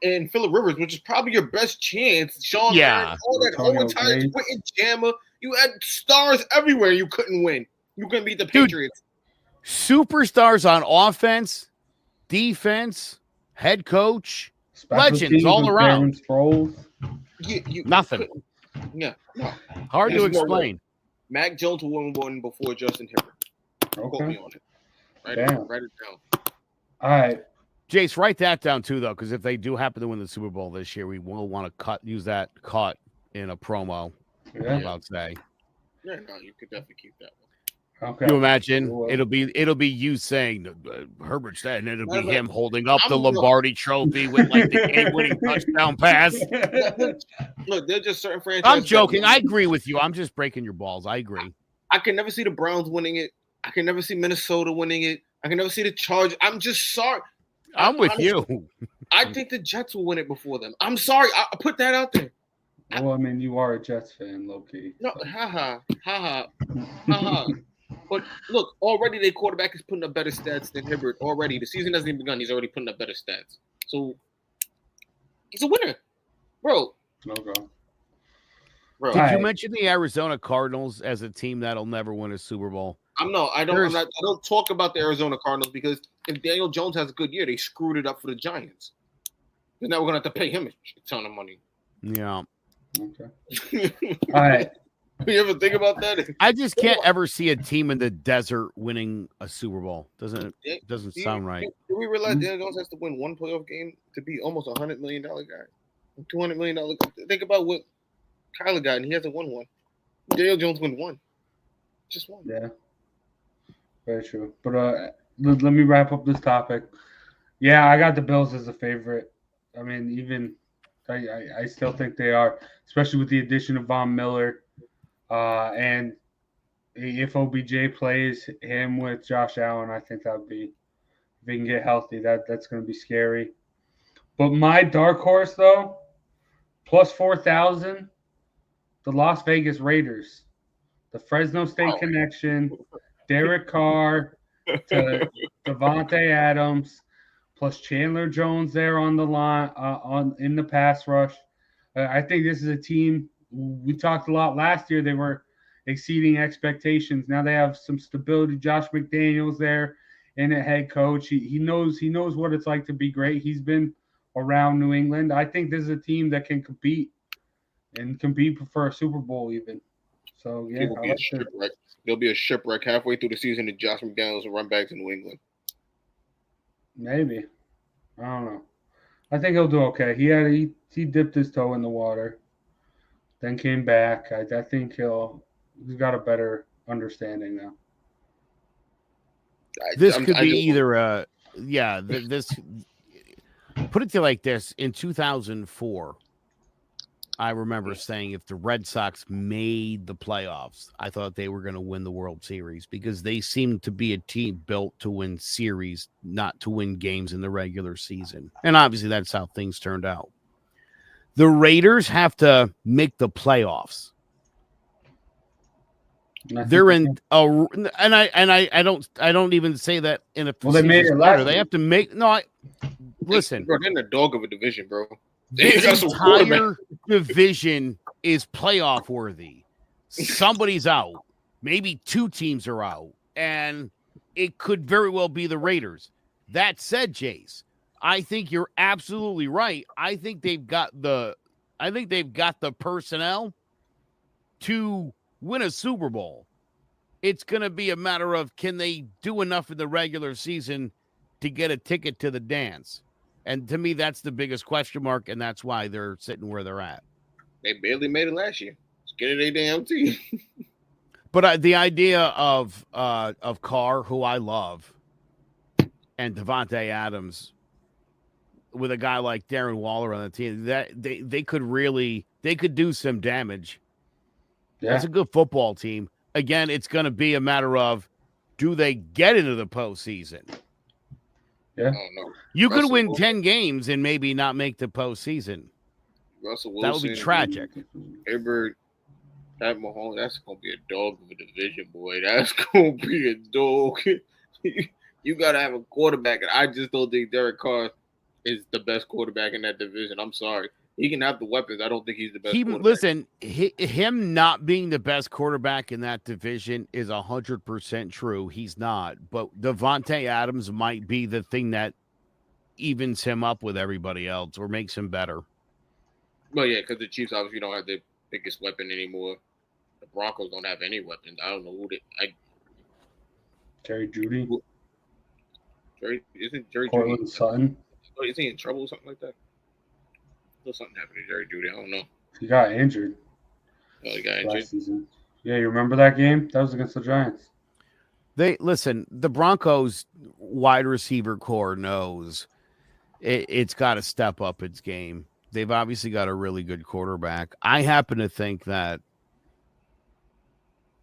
and Phillip Rivers, which is probably your best chance. Sean, all that whole entire Quentin Jammer, you had stars everywhere. You couldn't win. You couldn't beat the Patriots. Superstars on offense, defense, head coach, legends all around. Nothing. Yeah, no. Hard to explain. Mac Jones will win one before Justin Herbert. Quote me on it. Write it down. All right. Jace, write that down too, though, because if they do happen to win the Super Bowl this year, we will want to use that cut in a promo. Yeah. About say. Yeah, no, you could definitely keep that one. Okay. You imagine it'll be you saying Herbert said, and it'll be him holding up the Lombardi Trophy with like the game-winning touchdown pass. Look, they're just certain franchises. I'm joking. I agree with you. I'm just breaking your balls. I agree. I can never see the Browns winning it. I can never see Minnesota winning it. I can never see the Chargers. I'm just sorry. I'm with you. I think the Jets will win it before them. I'm sorry. I put that out there. Well, I mean, you are a Jets fan, low-key. No, ha. But look, already their quarterback is putting up better stats than Herbert. Already, the season hasn't even begun. He's already putting up better stats. So he's a winner, bro. Okay. Did you mention the Arizona Cardinals as a team that'll never win a Super Bowl? I don't talk about the Arizona Cardinals because if Daniel Jones has a good year, they screwed it up for the Giants. And now we're gonna have to pay him a ton of money. Yeah. Okay. All right. You ever think about that? I just can't ever see a team in the desert winning a Super Bowl. Doesn't sound right. Do we realize Daniel Jones has to win one playoff game to be almost $100 million guy? $200 million. Think about what Kyler got, and he hasn't won one. Daniel Jones won one. Just one. Yeah. Very true. But let me wrap up this topic. Yeah, I got the Bills as a favorite. I mean, even I still think they are, especially with the addition of Von Miller. And if OBJ plays him with Josh Allen, I think that would be, if he can get healthy, that's going to be scary. But my dark horse, though, plus 4,000, the Las Vegas Raiders, the Fresno State connection, Derek Carr to Devontae Adams, plus Chandler Jones there on the line, in the pass rush. I think this is a team. We talked a lot last year. They were exceeding expectations. Now they have some stability. Josh McDaniels there in a head coach. He knows what it's like to be great. He's been around New England. I think this is a team that can compete for a Super Bowl even. So yeah, there'll be a shipwreck halfway through the season if Josh McDaniels will run back to New England. Maybe. I don't know. I think he'll do okay. He dipped his toe in the water, then came back. I think he's got a better understanding now. This could be either this put it to you like this. In 2004, I remember saying if the Red Sox made the playoffs, I thought they were going to win the World Series because they seemed to be a team built to win series, not to win games in the regular season. And obviously that's how things turned out. The Raiders have to make the playoffs. They're in I don't even say that in a they made it last. They have to make listen. They're in the dog of a division, bro. This entire division is playoff worthy. Somebody's out. Maybe two teams are out. And it could very well be the Raiders. That said, Jace, I think you're absolutely right. I think they've got the personnel to win a Super Bowl. It's going to be a matter of can they do enough in the regular season to get a ticket to the dance? And to me, that's the biggest question mark, and that's why they're sitting where they're at. They barely made it last year. Let's get it a damn team. But the idea of Carr, who I love, and Devontae Adams, with a guy like Darren Waller on the team, that they could do some damage. Yeah. That's a good football team. Again, it's going to be a matter of do they get into the postseason? Yeah. You could win 10 games and maybe not make the postseason. Russell Wilson, that would be tragic. Herbert, Pat Mahomes, that's going to be a dog of a division, boy. That's going to be a dog. You got to have a quarterback, and I just don't think Derek Carr is the best quarterback in that division. I'm sorry. He can have the weapons. I don't think he's the best quarterback. Listen, him not being the best quarterback in that division is 100% true. He's not. But Devontae Adams might be the thing that evens him up with everybody else or makes him better. Well, yeah, because the Chiefs obviously don't have the biggest weapon anymore. The Broncos don't have any weapons. I don't know who Jerry Jeudy? Isn't Jerry Jeudy son? Is he in trouble or something like that? Something happened to Jerry Jeudy. I don't know. He got injured. Oh, he got injured. Season. Yeah, you remember that game? That was against the Giants. The Broncos wide receiver core knows it's got to step up its game. They've obviously got a really good quarterback. I happen to think that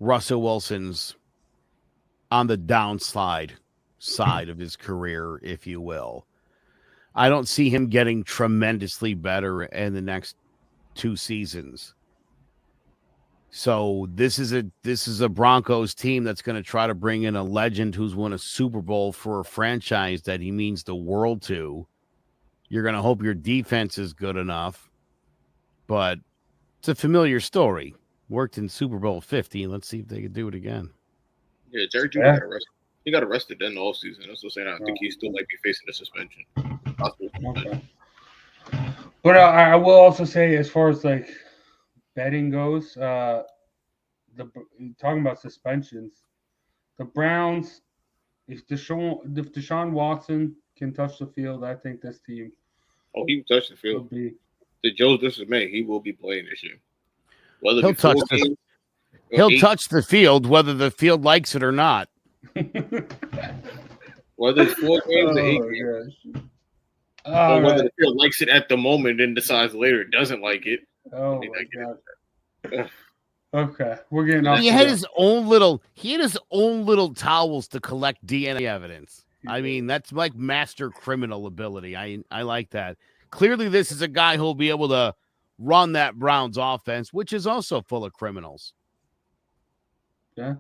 Russell Wilson's on the downslide side of his career, if you will. I don't see him getting tremendously better in the next 2 seasons. So this is a Broncos team that's going to try to bring in a legend who's won a Super Bowl for a franchise that he means the world to. You're going to hope your defense is good enough, but it's a familiar story. Worked in Super Bowl 50. Let's see if they can do it again. Yeah, Jerry Judy got arrested. He got arrested in the offseason. That's what I'm saying. I think he still might be facing a suspension. Okay. But I will also say, as far as like betting goes, talking about suspensions, the Browns, if Deshaun Watson can touch the field, I think this team. Oh, he touched the field. The Joe, this is May. He will be playing this year. Whether He'll touch the field, whether the field likes it or not. Whether it's 4 games or 8 games. Or whether the field likes it at the moment and decides later it doesn't like it. Oh my God. Okay, we're getting off. He had his own little towels to collect DNA evidence. I mean, that's like master criminal ability. I like that. Clearly, this is a guy who'll be able to run that Browns offense, which is also full of criminals. Yeah.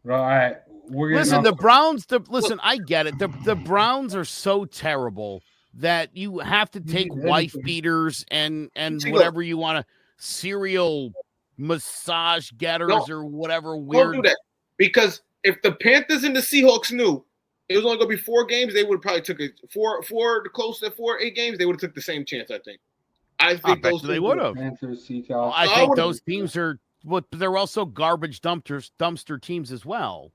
All right. Listen, the Browns. Listen, I get it. The Browns are so terrible that you have to take wife beaters and whatever you want to serial massage getters or whatever weird. Don't do that, because if the Panthers and the Seahawks knew it was only going to be 4 games, they would probably took it close to 8 games. They would have took the same chance. I think. I think they would have. I think those teams are. But they're also garbage dumpster teams as well.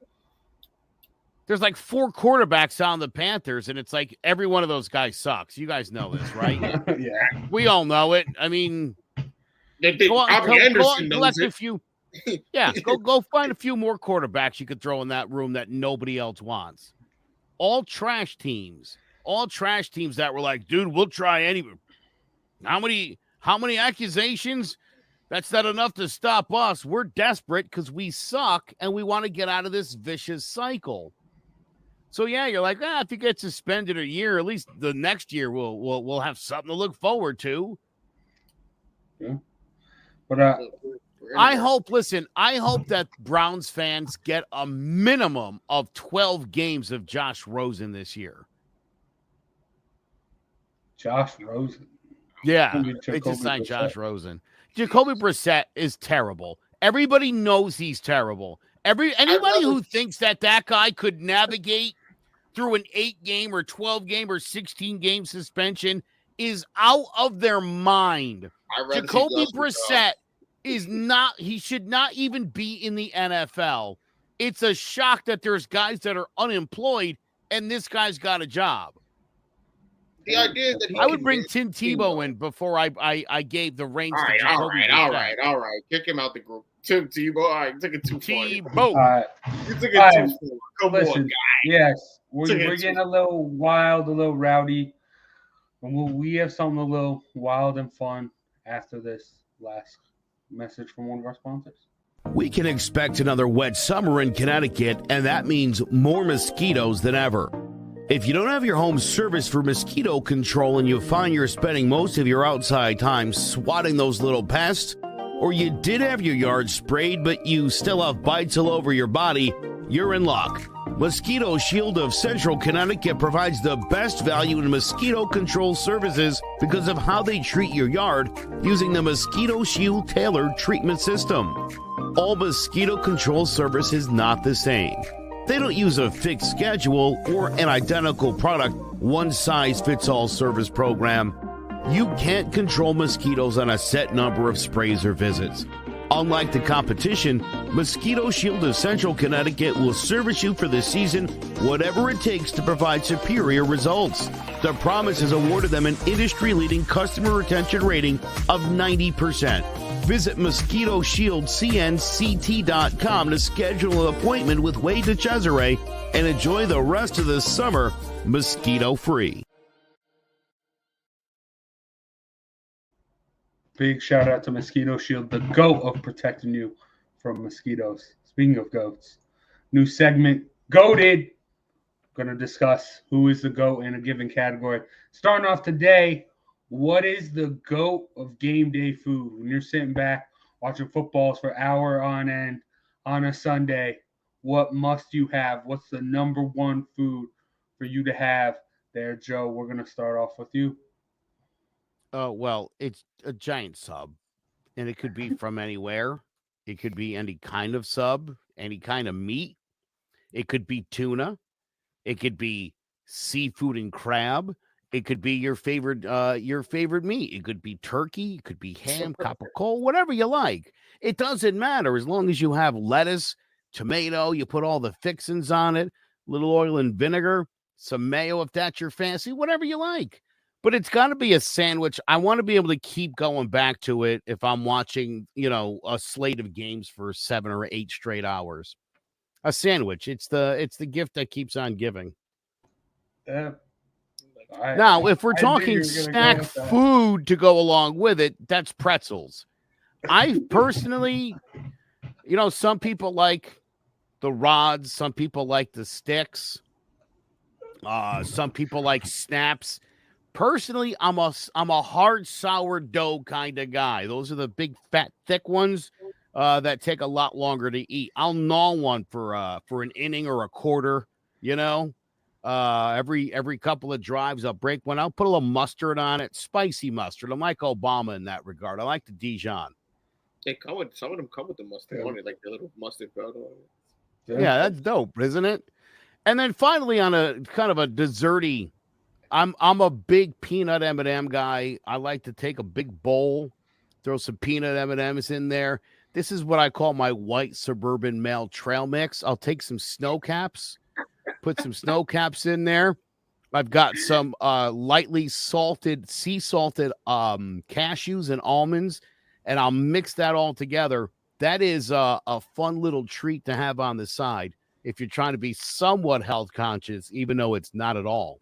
There's like 4 quarterbacks on the Panthers, and it's like every one of those guys sucks. You guys know this, right? Yeah. We all know it. I mean, go out and collect a few. Yeah, go find a few more quarterbacks you could throw in that room that nobody else wants. All trash teams that were like, dude, we'll try any. How many accusations? That's not enough to stop us. We're desperate because we suck and we want to get out of this vicious cycle. So yeah, you're like, if you get suspended a year, at least the next year we'll have something to look forward to. Yeah. But I hope that Browns fans get a minimum of 12 games of Josh Rosen this year. Josh Rosen. Yeah, they just signed Josh Rosen. Jacoby Brissett is terrible. Everybody knows he's terrible. Anybody who thinks that guy could navigate through an 8-game or 12-game or 16-game suspension is out of their mind. Jacoby Brissett is not. He should not even be in the NFL. It's a shock that there's guys that are unemployed and this guy's got a job. The idea that I would bring Tim Tebow in before I gave the reins to Jacoby Brissett. All right. Kick him out the group. Tim Tebow. All right, took it too far. Tebow. You took it too far. Come on, guy. Yes, we're getting a little wild, a little rowdy. And we have something a little wild and fun after this last message from one of our sponsors. We can expect another wet summer in Connecticut, and that means more mosquitoes than ever. If you don't have your home serviced for mosquito control and you find you're spending most of your outside time swatting those little pests, or you did have your yard sprayed but you still have bites all over your body, you're in luck. Mosquito Shield of Central Connecticut provides the best value in mosquito control services because of how they treat your yard using the Mosquito Shield tailored treatment system. All mosquito control service is not the same. They don't use a fixed schedule or an identical product, one-size-fits-all service program. You can't control mosquitoes on a set number of sprays or visits. Unlike the competition, Mosquito Shield of Central Connecticut will service you for the season, whatever it takes to provide superior results. The promise has awarded them an industry-leading customer retention rating of 90%. Visit MosquitoShieldCNCT.com to schedule an appointment with Wade DeCesare and enjoy the rest of the summer mosquito-free. Big shout out to Mosquito Shield, the goat of protecting you from mosquitoes. Speaking of goats, new segment, Goated. Going to discuss who is the goat in a given category. Starting off today, what is the GOAT of game day food? When you're sitting back watching footballs for hour on end on a Sunday, what must you have? What's the number one food for you to have there, Joe? We're going to start off with you. Oh, well, it's a giant sub, and it could be from anywhere. It could be any kind of sub, any kind of meat. It could be tuna. It could be seafood and crab. It could be your favorite meat. It could be turkey. It could be ham, capicola, whatever you like. It doesn't matter as long as you have lettuce, tomato. You put all the fixings on it, little oil and vinegar, some mayo if that's your fancy, whatever you like. But it's got to be a sandwich. I want to be able to keep going back to it if I'm watching, a slate of games for 7 or 8 straight hours. A sandwich. It's the gift that keeps on giving. Yeah. Now, if we're I knew you talking were gonna go snack with that. food to go along with it, that's pretzels. I personally, some people like the rods, some people like the sticks, some people like snaps. Personally, I'm a hard sourdough kind of guy. Those are the big, fat, thick ones that take a lot longer to eat. I'll gnaw one for an inning or a quarter. Every couple of drives, I'll break one. I'll put a little mustard on it, spicy mustard. I'm like Obama in that regard. I like the Dijon. Some of them come with the mustard on it, like the little mustard powder on it. Yeah, that's dope, isn't it? And then finally, on a kind of a desserty, I'm a big peanut M&M guy. I like to take a big bowl, throw some peanut M&Ms in there. This is what I call my white suburban male trail mix. I'll take some snow caps, put some snow caps in there. I've got some lightly sea salted cashews and almonds, and I'll mix that all together. That is a fun little treat to have on the side if you're trying to be somewhat health conscious, even though it's not at all.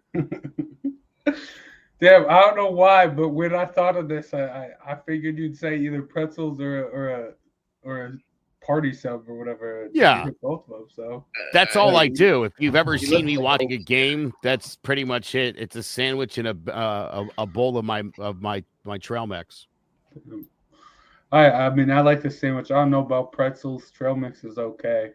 Damn, I don't know why, but when I thought of this, I figured you'd say either pretzels or a party sub or whatever. Yeah. Both of them. So that's all I do. If you've ever seen me watching a game, that's pretty much it. It's a sandwich and a bowl of my trail mix. I mean, I like the sandwich. I don't know about pretzels. Trail mix is okay,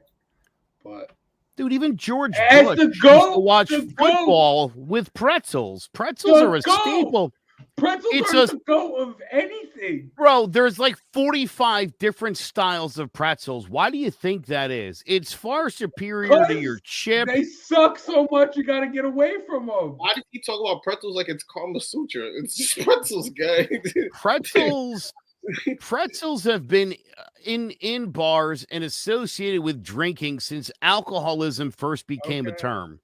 but dude, even George As Bush the used goat, to watch the football with pretzels. Pretzels are a staple. Pretzels It's are a- the goat of anything. Bro, there's like 45 different styles of pretzels. Why do you think that is? It's far superior to your chip. They suck so much, you got to get away from them. Why did he talk about pretzels like it's Kama Sutra? It's just pretzels, guy. Pretzels have been in bars and associated with drinking since alcoholism first became a term.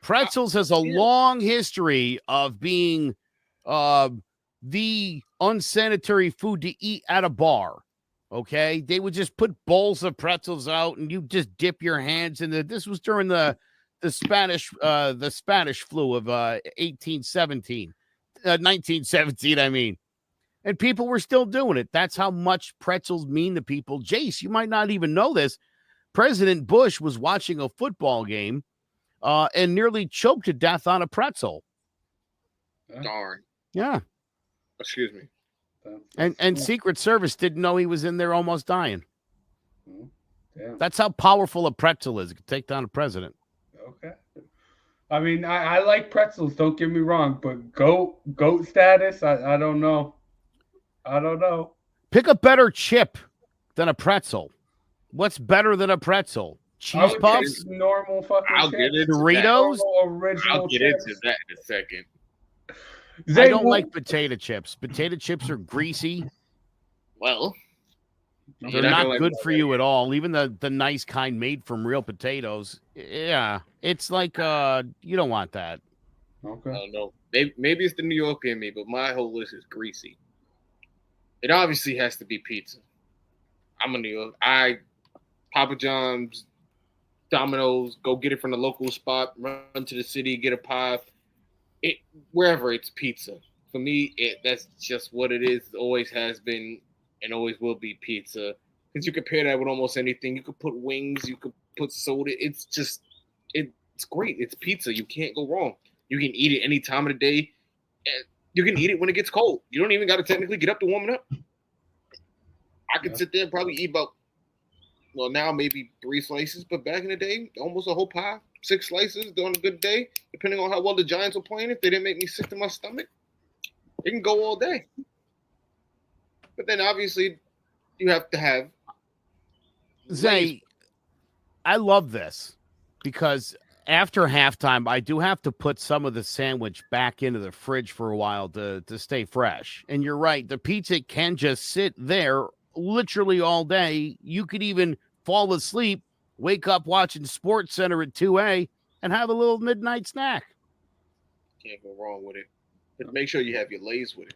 Pretzels has a long history of being the unsanitary food to eat at a bar. Okay, they would just put bowls of pretzels out, and you just dip your hands in the. This was during the Spanish flu of 1917. I mean, and people were still doing it. That's how much pretzels mean to people. Jace, you might not even know this. President Bush was watching a football game and nearly choked to death on a pretzel. Darn. Yeah. Excuse me. And Secret Service didn't know he was in there almost dying. Damn. That's how powerful a pretzel is. It can take down a president. Okay. I mean, I like pretzels, don't get me wrong, but goat status, I don't know. I don't know. Pick a better chip than a pretzel. What's better than a pretzel? Cheese puffs? Normal fucking I'll chips. get into Doritos? I'll get into that in a second. I don't like potato chips. Potato chips are greasy. Well, they're not good for you at all. Even the nice kind made from real potatoes. Yeah, it's like you don't want that. Okay. I don't know. Maybe it's the New Yorker in me, but my whole list is greasy. It obviously has to be pizza. I'm a New York. Papa John's, Domino's, go get it from the local spot, run to the city, get a pie. Wherever it's pizza. For me, that's just what it is. It always has been and always will be pizza. Because you can pair that with almost anything. You could put wings, you could put soda. It's great. It's pizza. You can't go wrong. You can eat it any time of the day. And you can eat it when it gets cold. You don't even got to technically get up to warm it up. I could sit there and probably eat about, well, now maybe 3 slices, but back in the day, almost a whole pie, 6 slices on a good day, depending on how well the Giants were playing. If they didn't make me sick to my stomach, it can go all day. But then obviously, you have to have Zay, I love this. because after halftime, I do have to put some of the sandwich back into the fridge for a while to stay fresh. And you're right, the pizza can just sit there literally all day. You could even fall asleep, wake up watching Sports Center at 2A, and have a little midnight snack. Can't go wrong with it. But make sure you have your Lay's with it.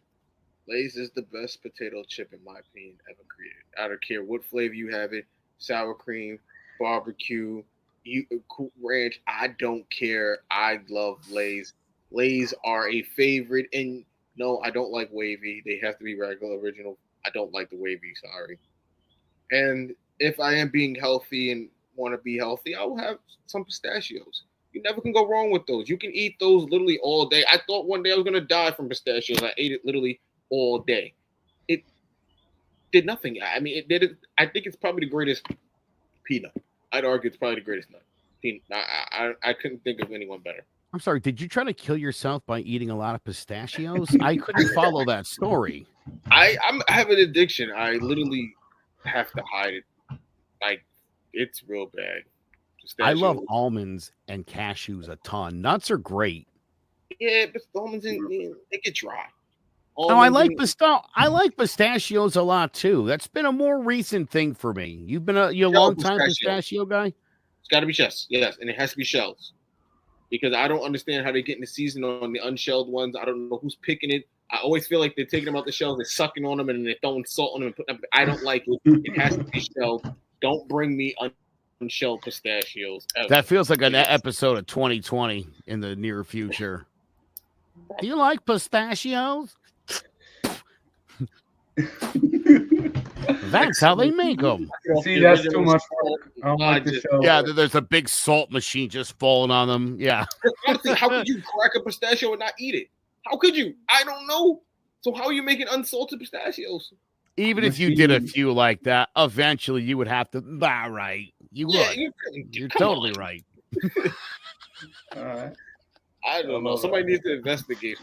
Lay's is the best potato chip, in my opinion, ever created. I don't care what flavor you have it, sour cream, barbecue, ranch. I don't care. I love Lay's. Lay's are a favorite. And no, I don't like wavy. They have to be regular, original. I don't like the wavy, sorry. And if I am being healthy and want to be healthy, I will have some pistachios. You never can go wrong with those. You can eat those literally all day. I thought one day I was going to die from pistachios. I ate it literally all day. It did nothing. I mean, it did it. I think it's probably the greatest peanut. I'd argue it's probably the greatest nut. Peanut. I couldn't think of anyone better. I'm sorry, did you try to kill yourself by eating a lot of pistachios? I couldn't follow that story. I have an addiction. I literally have to hide it. Like, it's real bad. I love almonds and cashews a ton. Nuts are great. Yeah, but the almonds they get dry. No, I like pistachios a lot too. That's been a more recent thing for me. You've been a long time pistachio guy. It's got to be yes, and it has to be shells, because I don't understand how they get in the season on the unshelled ones. I don't know who's picking it. I always feel like they're taking them out the shells, they're sucking on them, and they're throwing salt on them. I don't like it. It has to be shelled. Don't bring me unshelled pistachios ever. That feels like an episode of 2020 in the near future. Do you like pistachios? That's how they make them. See, that's too much work. I don't like the show. Yeah, there's a big salt machine just falling on them. Yeah. Honestly, how could you crack a pistachio and not eat it? How could you? I don't know. So how are you making unsalted pistachios? Even if you did a few like that, eventually you would have to. Right. You would. You're totally right. I don't know. Somebody needs to investigate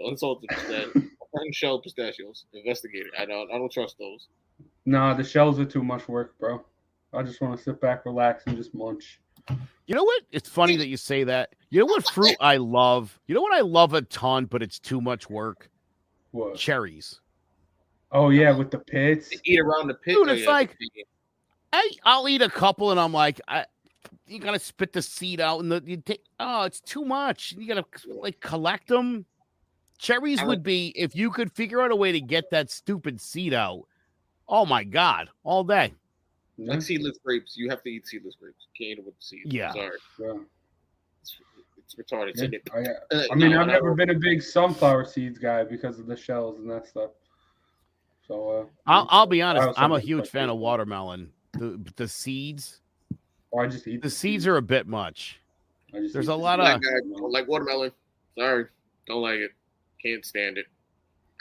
unsalted pistachios, unshelled pistachios. Investigate it. I don't trust those. Nah, the shells are too much work, bro. I just want to sit back, relax, and just munch. You know what? It's funny that you say that. You know what fruit I love? You know what I love a ton, but it's too much work? What? Cherries. Oh, yeah, with the pits. They eat around the pit. Dude, it's like, I'll eat a couple, and I'm like, you got to spit the seed out, and it's too much. You got to, collect them. Cherries would be, if you could figure out a way to get that stupid seed out, oh, my God, all day. Like seedless grapes. You have to eat seedless grapes. You can't eat it with the seeds. Yeah. Sorry. Yeah. It's retarded. Yeah. I've never been a big sunflower seeds guy because of the shells and that stuff. So I'll be honest. I'm a huge fan of watermelon. The seeds. I just eat the seeds are a bit much. There's a lot of. Don't like watermelon. Sorry. Don't like it. Can't stand it.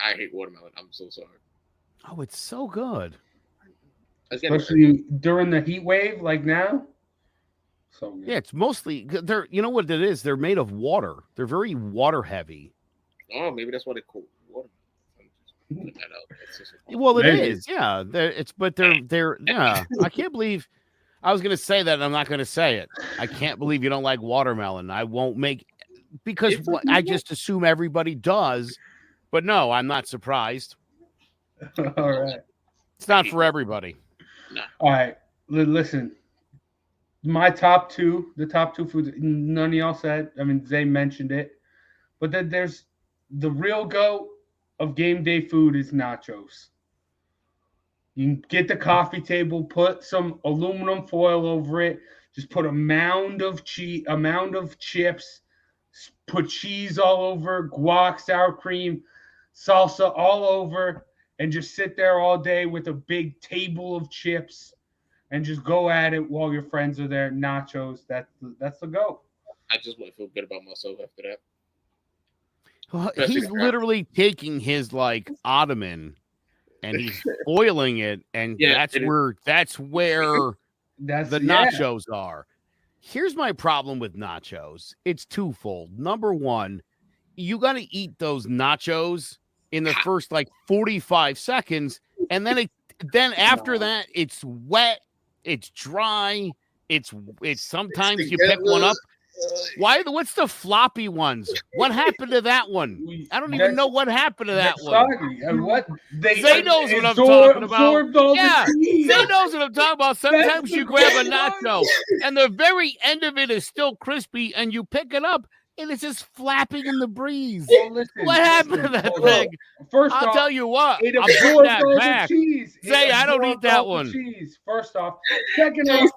I hate watermelon. I'm so sorry. Oh, it's so good. Especially during the heat wave, like now. So good. Yeah, it's mostly they're. You know what it is? They're made of water. They're very water heavy. Oh, maybe that's why they call water. Well, it is. Yeah, they're. Yeah, I can't believe. I was going to say that, and I'm not going to say it. I can't believe you don't like watermelon. I won't make because I just assume everybody does. But no, I'm not surprised. All right. It's not for everybody. No. All right. Listen, the top two foods, none of y'all said. I mean, Zay mentioned it. But then there's the real GOAT of game day food is nachos. You can get the coffee table, put some aluminum foil over it, just put a mound of chips, put cheese all over, guac, sour cream, salsa all over, and just sit there all day with a big table of chips and just go at it while your friends are there. Nachos, that's the go. I just want to feel good about myself after that. Well, he's literally taking his ottoman and he's oiling it, and that's where the nachos are. Here's my problem with nachos. It's twofold. Number one, you got to eat those nachos in the first 45 seconds, and then after that, it's wet, it's dry, It's sometimes you pick one up. Why? What's the floppy ones? What happened to that one? I don't even know what happened to that one. And what Zay knows what I'm talking about. Yeah, Zay Zay knows what I'm talking about. Sometimes you grab a nacho, and the very end of it is still crispy, and you pick it up, and it's just flapping in the breeze. Well, What happened to that thing? First I'll off, tell you what. it I'm putting that absorbed all back. the cheese. Zay, I don't eat that one. Cheese. First off, second off,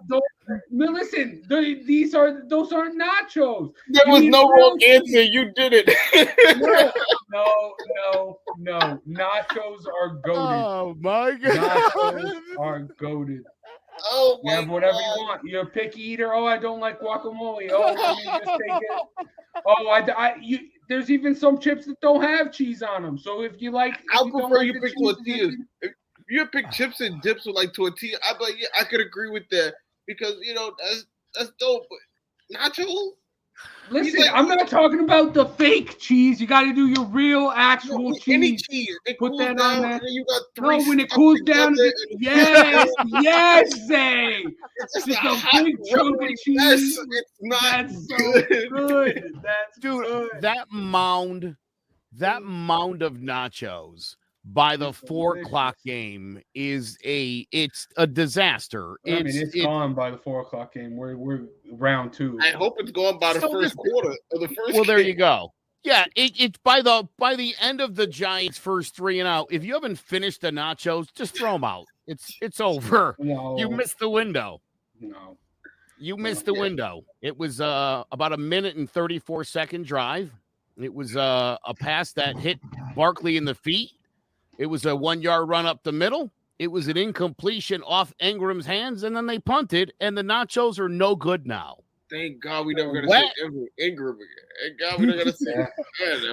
listen. Those aren't nachos. There was no wrong answer. You did it. No. Nachos are goated. Oh my god. Nachos are goated. Oh You my have whatever God. you want. You're a picky eater. Oh, I don't like guacamole. Oh, let me just take it. Oh, there's even some chips that don't have cheese on them. So if you like, I prefer you pick tortillas. If you pick chips and dips with like tortilla, I'd be like, yeah, I could agree with that because that's dope. But nachos. Listen, I'm not talking about the fake cheese. You got to do your real, actual cheese. Any cheese. It Put cools that down, on there. and then you got three. No, when it stuck cools down, together, yes, Zay. it's just Just a a hot big chunk of rubbery cheese. mess. It's not That's so good. good. That's Dude, good. that mound of nachos by the 4 o'clock game it's a disaster. I mean, it's gone by the 4 o'clock game. We're round 2. I hope it's going by the first quarter of the first. Well, there game. you go. Yeah, it's by the end of the Giants' first 3 and out. If you haven't finished the nachos, just throw them out. It's over. No, You missed the window. no. You missed the window. It was about a minute and 34-second drive. It was a pass that hit Barkley in the feet. It was a 1-yard run up the middle. It was an incompletion off Ingram's hands, and then they punted, and the nachos are no good now. Thank God we never going to say Ingram again. Thank God we never going to say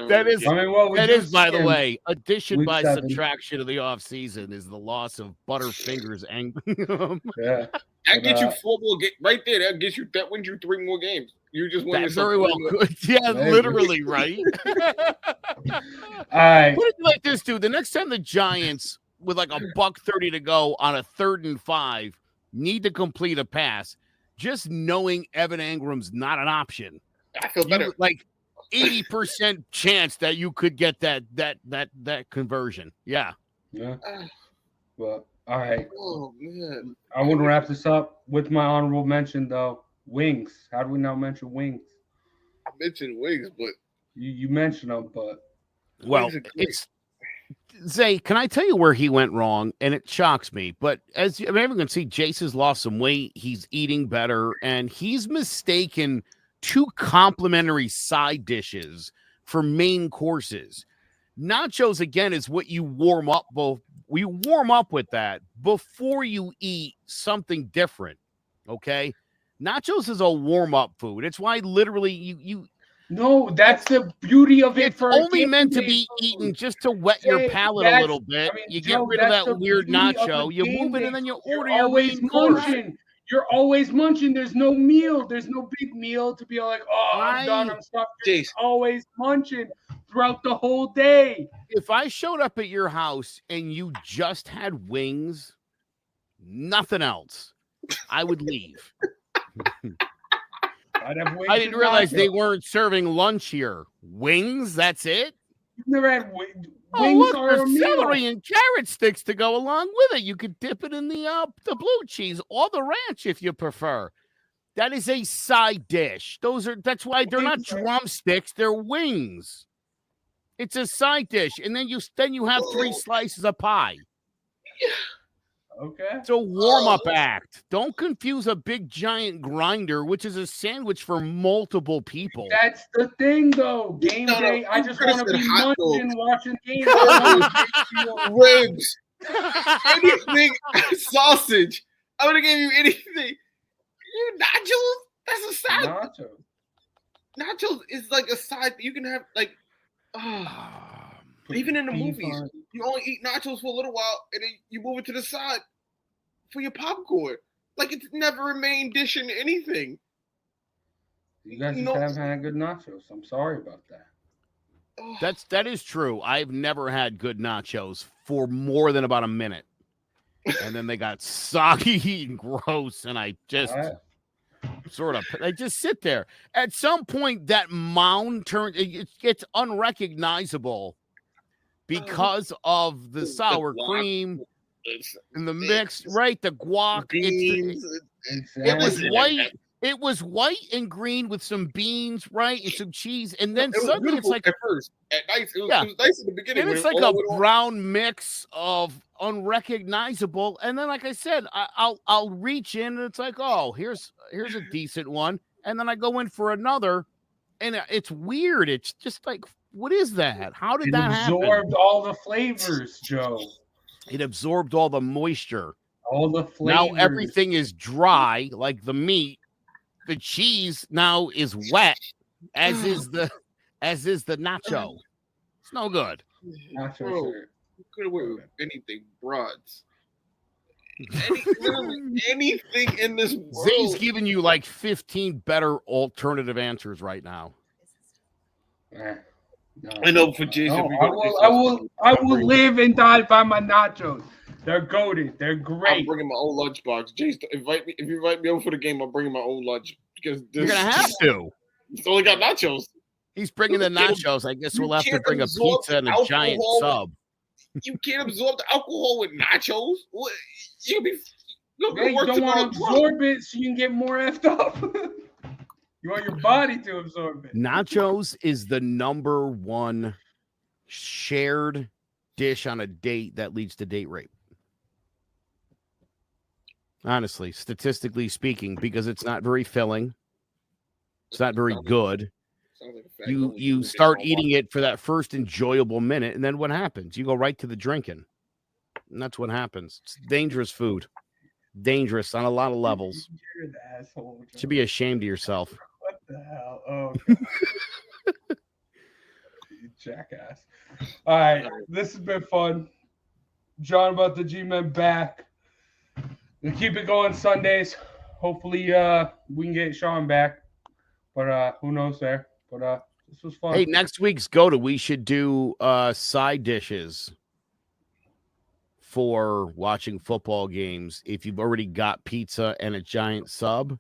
That is, I mean, that is, by the way, addition Week by 7. subtraction of the offseason is the loss of Butterfingers Ingram. Yeah. That gets you 4 more games right there. That wins you 3 more games. You just won That yourself very well 3 more. could. Yeah, Maybe. literally, right? All right. Put it like this, dude. The next time the Giants, with like $1:30 to go on a 3rd and 5, need to complete a pass, just knowing Evan Ingram's not an option, I feel better. like 80% chance that you could get that conversion. Yeah. Yeah. Well, all right. Oh man. I want to wrap this up with my honorable mention, though. Wings. How do we not mention wings? I mentioned wings, but You mentioned them, but Well, wings are great. it's Zay, can I tell you where he went wrong? And it shocks me. But as everyone can see, Jace has lost some weight. He's eating better, and he's mistaken 2 complimentary side dishes for main courses. Nachos, again, is what you warm up. We warm up with that before you eat something different. Okay, nachos is a warm up food. It's why literally you. no, that's the beauty of it. It's for only meant to game be day eaten food. just to wet your Hey, palate a that's- little bit. I mean, You Joe, get rid of that's that the weird beauty of nacho. a You game move it, day and then you food. You're order your always main course. munching. You're always munching. There's no meal. There's no big meal to be like, oh, I'm done. I'm stuffed. You're Jace. always munching throughout the whole day. If I showed up at your house and you just had wings, nothing else, I would leave. I'd have wings I didn't and realize nachos. they weren't serving lunch here. Wings, that's it? You've never had wings. Oh, Wings look, are a there's meal. celery and carrot sticks to go along with it. You could dip it in the blue cheese or the ranch if you prefer. That is a side dish. That's why they're not drumsticks, they're wings. It's a side dish, and then you have 3 slices of pie. Okay. It's a warm-up act. Don't confuse a big giant grinder, which is a sandwich for multiple people. That's the thing, though. Game No, day. I you just could've want to said be hot munching, dogs. watching games. Ribs, anything, sausage. I would have gave you anything. You nachos? That's a side. Nachos. Nachos is like a side. You can have like, even in the Beef movies, on it. you only eat nachos for a little while, and then you move it to the side for your popcorn. Like it's never a main dish in anything. You guys just No. haven't had good nachos. I'm sorry about that. Oh, That is true. I've never had good nachos for more than about a minute. And then they got soggy and gross, and I just All right. sort of. They just sit there. At some point, that mound turns. It gets unrecognizable because of the sour cream and the mix. Right, the guac. Beans. It was white. It was white and green with some beans, right, and some cheese, and then suddenly it's like at first. At night, it was nice in the beginning. And it's like a brown mix of unrecognizable. And then, like I said, I'll reach in and it's like, oh, here's a decent one, and then I go in for another, and it's weird. It's just like, what is that? How did that happen? It absorbed all the flavors, Joe. It absorbed all the moisture. All the flavors. Now everything is dry, like the meat. The cheese now is wet, as is the nacho. It's no good. Bro, you could have went with anything, broads. Anything in this world. Zay's giving you like 15 better alternative answers right now. No. I know for Jason. No, I will live and die by my nachos. They're goated. They're great. I'm bringing my own lunchbox. Jason, invite me. If you invite me over for the game, I'm bringing my own lunch because you're gonna have to. It's only got nachos. He's bringing the nachos. I guess we'll have to bring a pizza and a giant sub. You can't absorb the alcohol with nachos. What? You don't want to absorb it so you can get more effed up. You want your body to absorb it. Nachos is the number one shared dish on a date that leads to date rape. Honestly, statistically speaking, because it's not very filling. It's not very good. You start eating it for that first enjoyable minute, and then what happens? You go right to the drinking. And that's what happens. It's dangerous food. Dangerous on a lot of levels. You're an asshole. Should be ashamed of yourself. What the hell? Oh, God. You jackass. All right, this has been fun. John about the G-Men back. We'll keep it going Sundays. Hopefully we can get Sean back. But who knows there. But this was fun. Hey, next week's we should do side dishes for watching football games if you've already got pizza and a giant sub.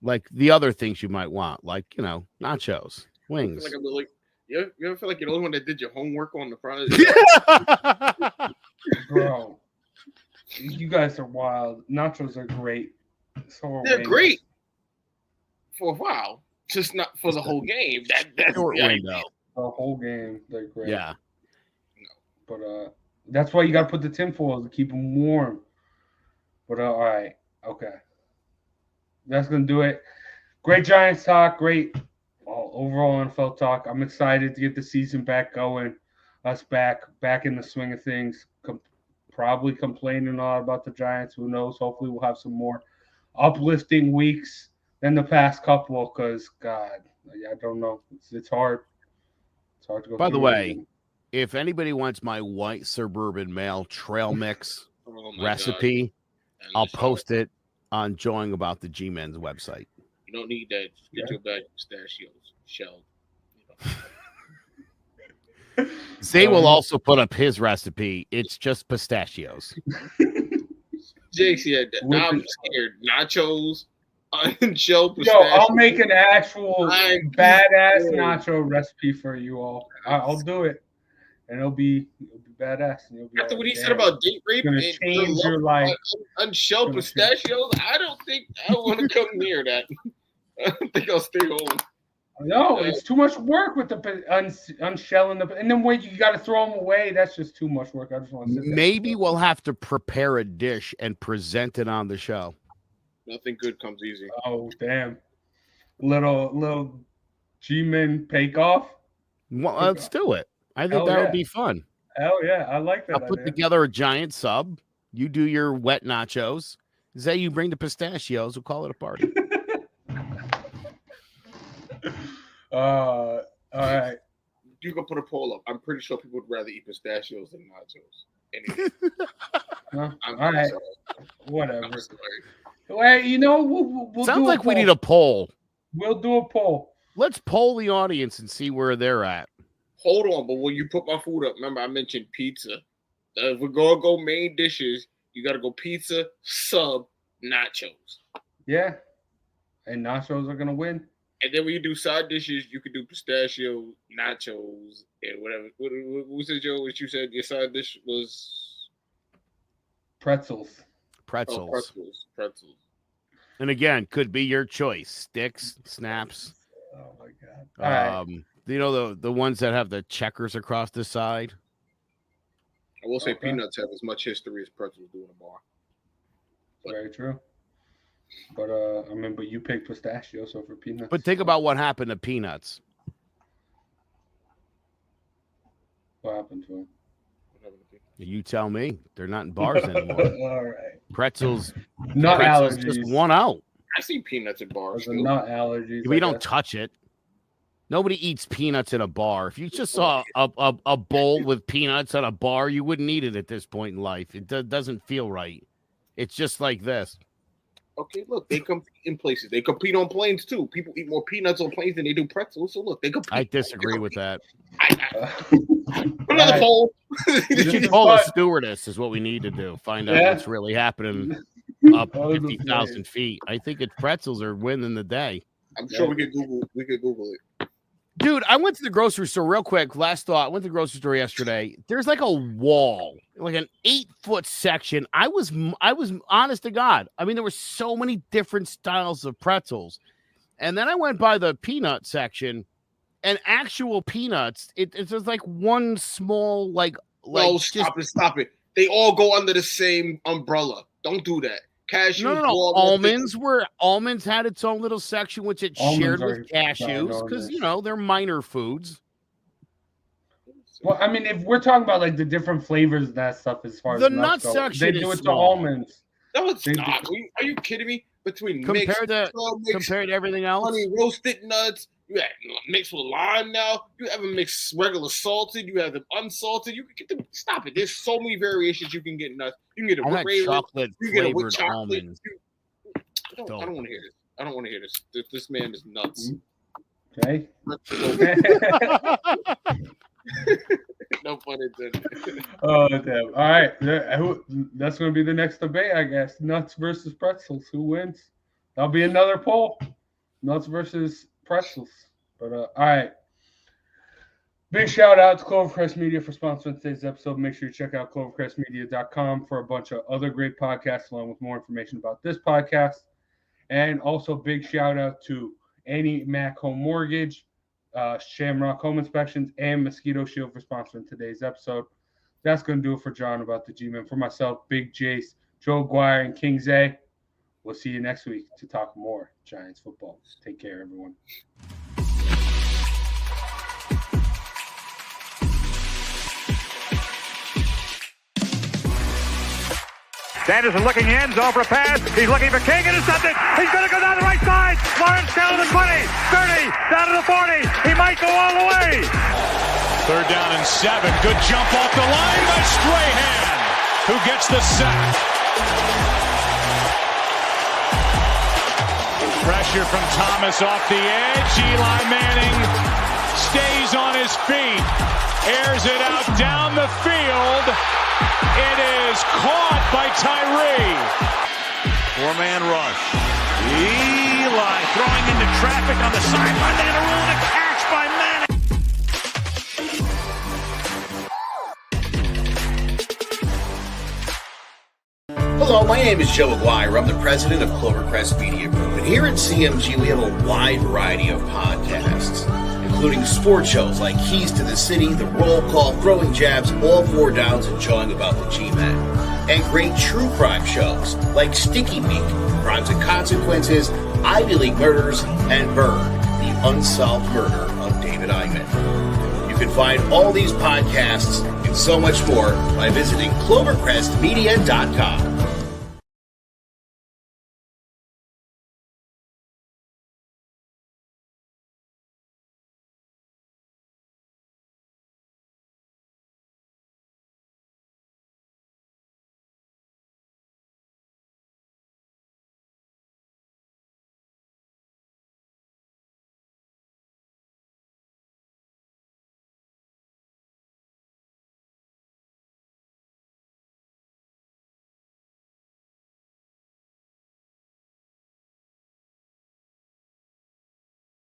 Like the other things you might want, like, nachos, wings. You ever feel like you're the only one that did your homework on the front of Bro, you guys are wild. Nachos are great. So they're great for a while, just not for the whole game. That's short window. The whole game, they're great. Yeah. But that's why you got to put the tinfoil to keep them warm. But all right, okay. That's gonna do it. Great Giants talk. Great overall NFL talk. I'm excited to get the season back going. Us back in the swing of things. Probably complaining a lot about the Giants. Who knows? Hopefully, we'll have some more uplifting weeks than the past couple. Because I don't know. It's hard. It's hard to go. By the way, if anybody wants my white suburban male trail mix recipe, I'll post it on Joing About the G-Men's website. You don't need that. Just get your bag of pistachios shelled. Zay will also put up his recipe. It's just pistachios. Jake said that. Now I'm scared. Nachos, unshelled pistachios. Yo, I'll make an actual badass nacho recipe for you all. I'll do it, and it'll be badass. And after what he said about date rape and change your life, unshelled pistachios, I don't think I want to come near that. I think I'll stay home. No, it's too much work with the unshelling the, and then when you got to throw them away, that's just too much work. I just want to. Maybe we'll have to prepare a dish and present it on the show. Nothing good comes easy. Oh damn! Little G-Men take off. Well, let's do it. I think that would be fun. Hell yeah, I like that. I'll put together a giant sub. You do your wet nachos. Zay, you bring the pistachios. We'll call it a party. All right. You can put a poll up. I'm pretty sure people would rather eat pistachios than nachos. Anyway. All right. Whatever. Well, we'll sounds like we need a poll. We'll do a poll. Let's poll the audience and see where they're at. Hold on, but when you put my food up, remember I mentioned pizza. If we're gonna go main dishes, you gotta go pizza, sub, nachos. Yeah. and nachos are gonna win. And then when you do side dishes, you could do pistachio, nachos, and whatever. What said Joe? What you said your side dish was? Pretzels. Pretzels. Oh, pretzels. And again, could be your choice. Sticks, snaps. Oh my god! All right. You know the ones that have the checkers across the side. I will say peanuts have as much history as pretzels do in a bar. Very true. But but you picked pistachio, so for peanuts. But think about what happened to peanuts. What happened to them? You tell me. They're not in bars anymore. All right. Pretzels. Nut pretzels allergies. just won out. I see peanuts in bars. Nut allergies. We don't touch it. Nobody eats peanuts in a bar. If you just saw a bowl with peanuts at a bar, you wouldn't eat it at this point in life. It doesn't feel right. It's just like this. Okay, look, they compete in places. They compete on planes too. People eat more peanuts on planes than they do pretzels. So look, they compete. I disagree with that. Another poll. You should call a stewardess is what we need to do. Find out what's really happening up 50,000 feet. I think it's pretzels are winning the day. I'm sure we could Google it. Dude, I went to the grocery store real quick. Last thought. I went to the grocery store yesterday. There's like a wall, like an 8-foot section. I was honest to God. I mean, there were so many different styles of pretzels. And then I went by the peanut section, and actual peanuts, it's just like one small, No, stop it. They all go under the same umbrella. Don't do that. Cashews. No. Almonds had its own little section, which it shared with cashews because, they're minor foods. Well, I mean, if we're talking about like the different flavors of that stuff, as far as the nut section, they do it small. to almonds. No, it's not. Are you kidding me? Compared to everything else, honey roasted nuts. You have mixed with lime now. You have them mixed regular salted. You have them unsalted. You can get them. Stop it. There's so many variations you can get nuts. You can get a with chocolate flavored almonds. I don't want to hear this. I don't want to hear this. This man is nuts. Okay. No pun intended. Oh, damn. All right. That's going to be the next debate, I guess. Nuts versus pretzels. Who wins? That'll be another poll. Nuts versus pretzels. But all right. Big shout out to Clovercrest Media for sponsoring today's episode. Make sure you check out clovercrestmedia.com for a bunch of other great podcasts along with more information about this podcast. And also big shout out to Annie Mac Home Mortgage, Shamrock Home Inspections, and Mosquito Shield for sponsoring today's episode. That's going to do it for John about the G-Men. For myself, Big Jace, Joe Guire, and King Zay. We'll see you next week to talk more Giants football. Take care, everyone. Sanderson looking in, zone for a pass. He's looking for King, intercepted. He's going to go down the right side. Lawrence down to the 20, 30, down to the 40. He might go all the way. 3rd down and 7. Good jump off the line by Strahan, who gets the sack. Pressure from Thomas off the edge. Eli Manning stays on his feet. Airs it out down the field. It is caught by Tyree. 4-man rush. Eli throwing into traffic on the sideline. They're going to rule it a catch by Manning. Hello, my name is Joe Aguirre. I'm the president of Clovercrest Media Group. And here at CMG, we have a wide variety of podcasts, including sports shows like Keys to the City, The Roll Call, Throwing Jabs, All Four Downs, and Jawing About the G-Men. And great true crime shows like Sticky Week, Crimes and Consequences, Ivy League Murders, and Bird, the unsolved murder of David Eichmann. You can find all these podcasts and so much more by visiting clovercrestmedia.com.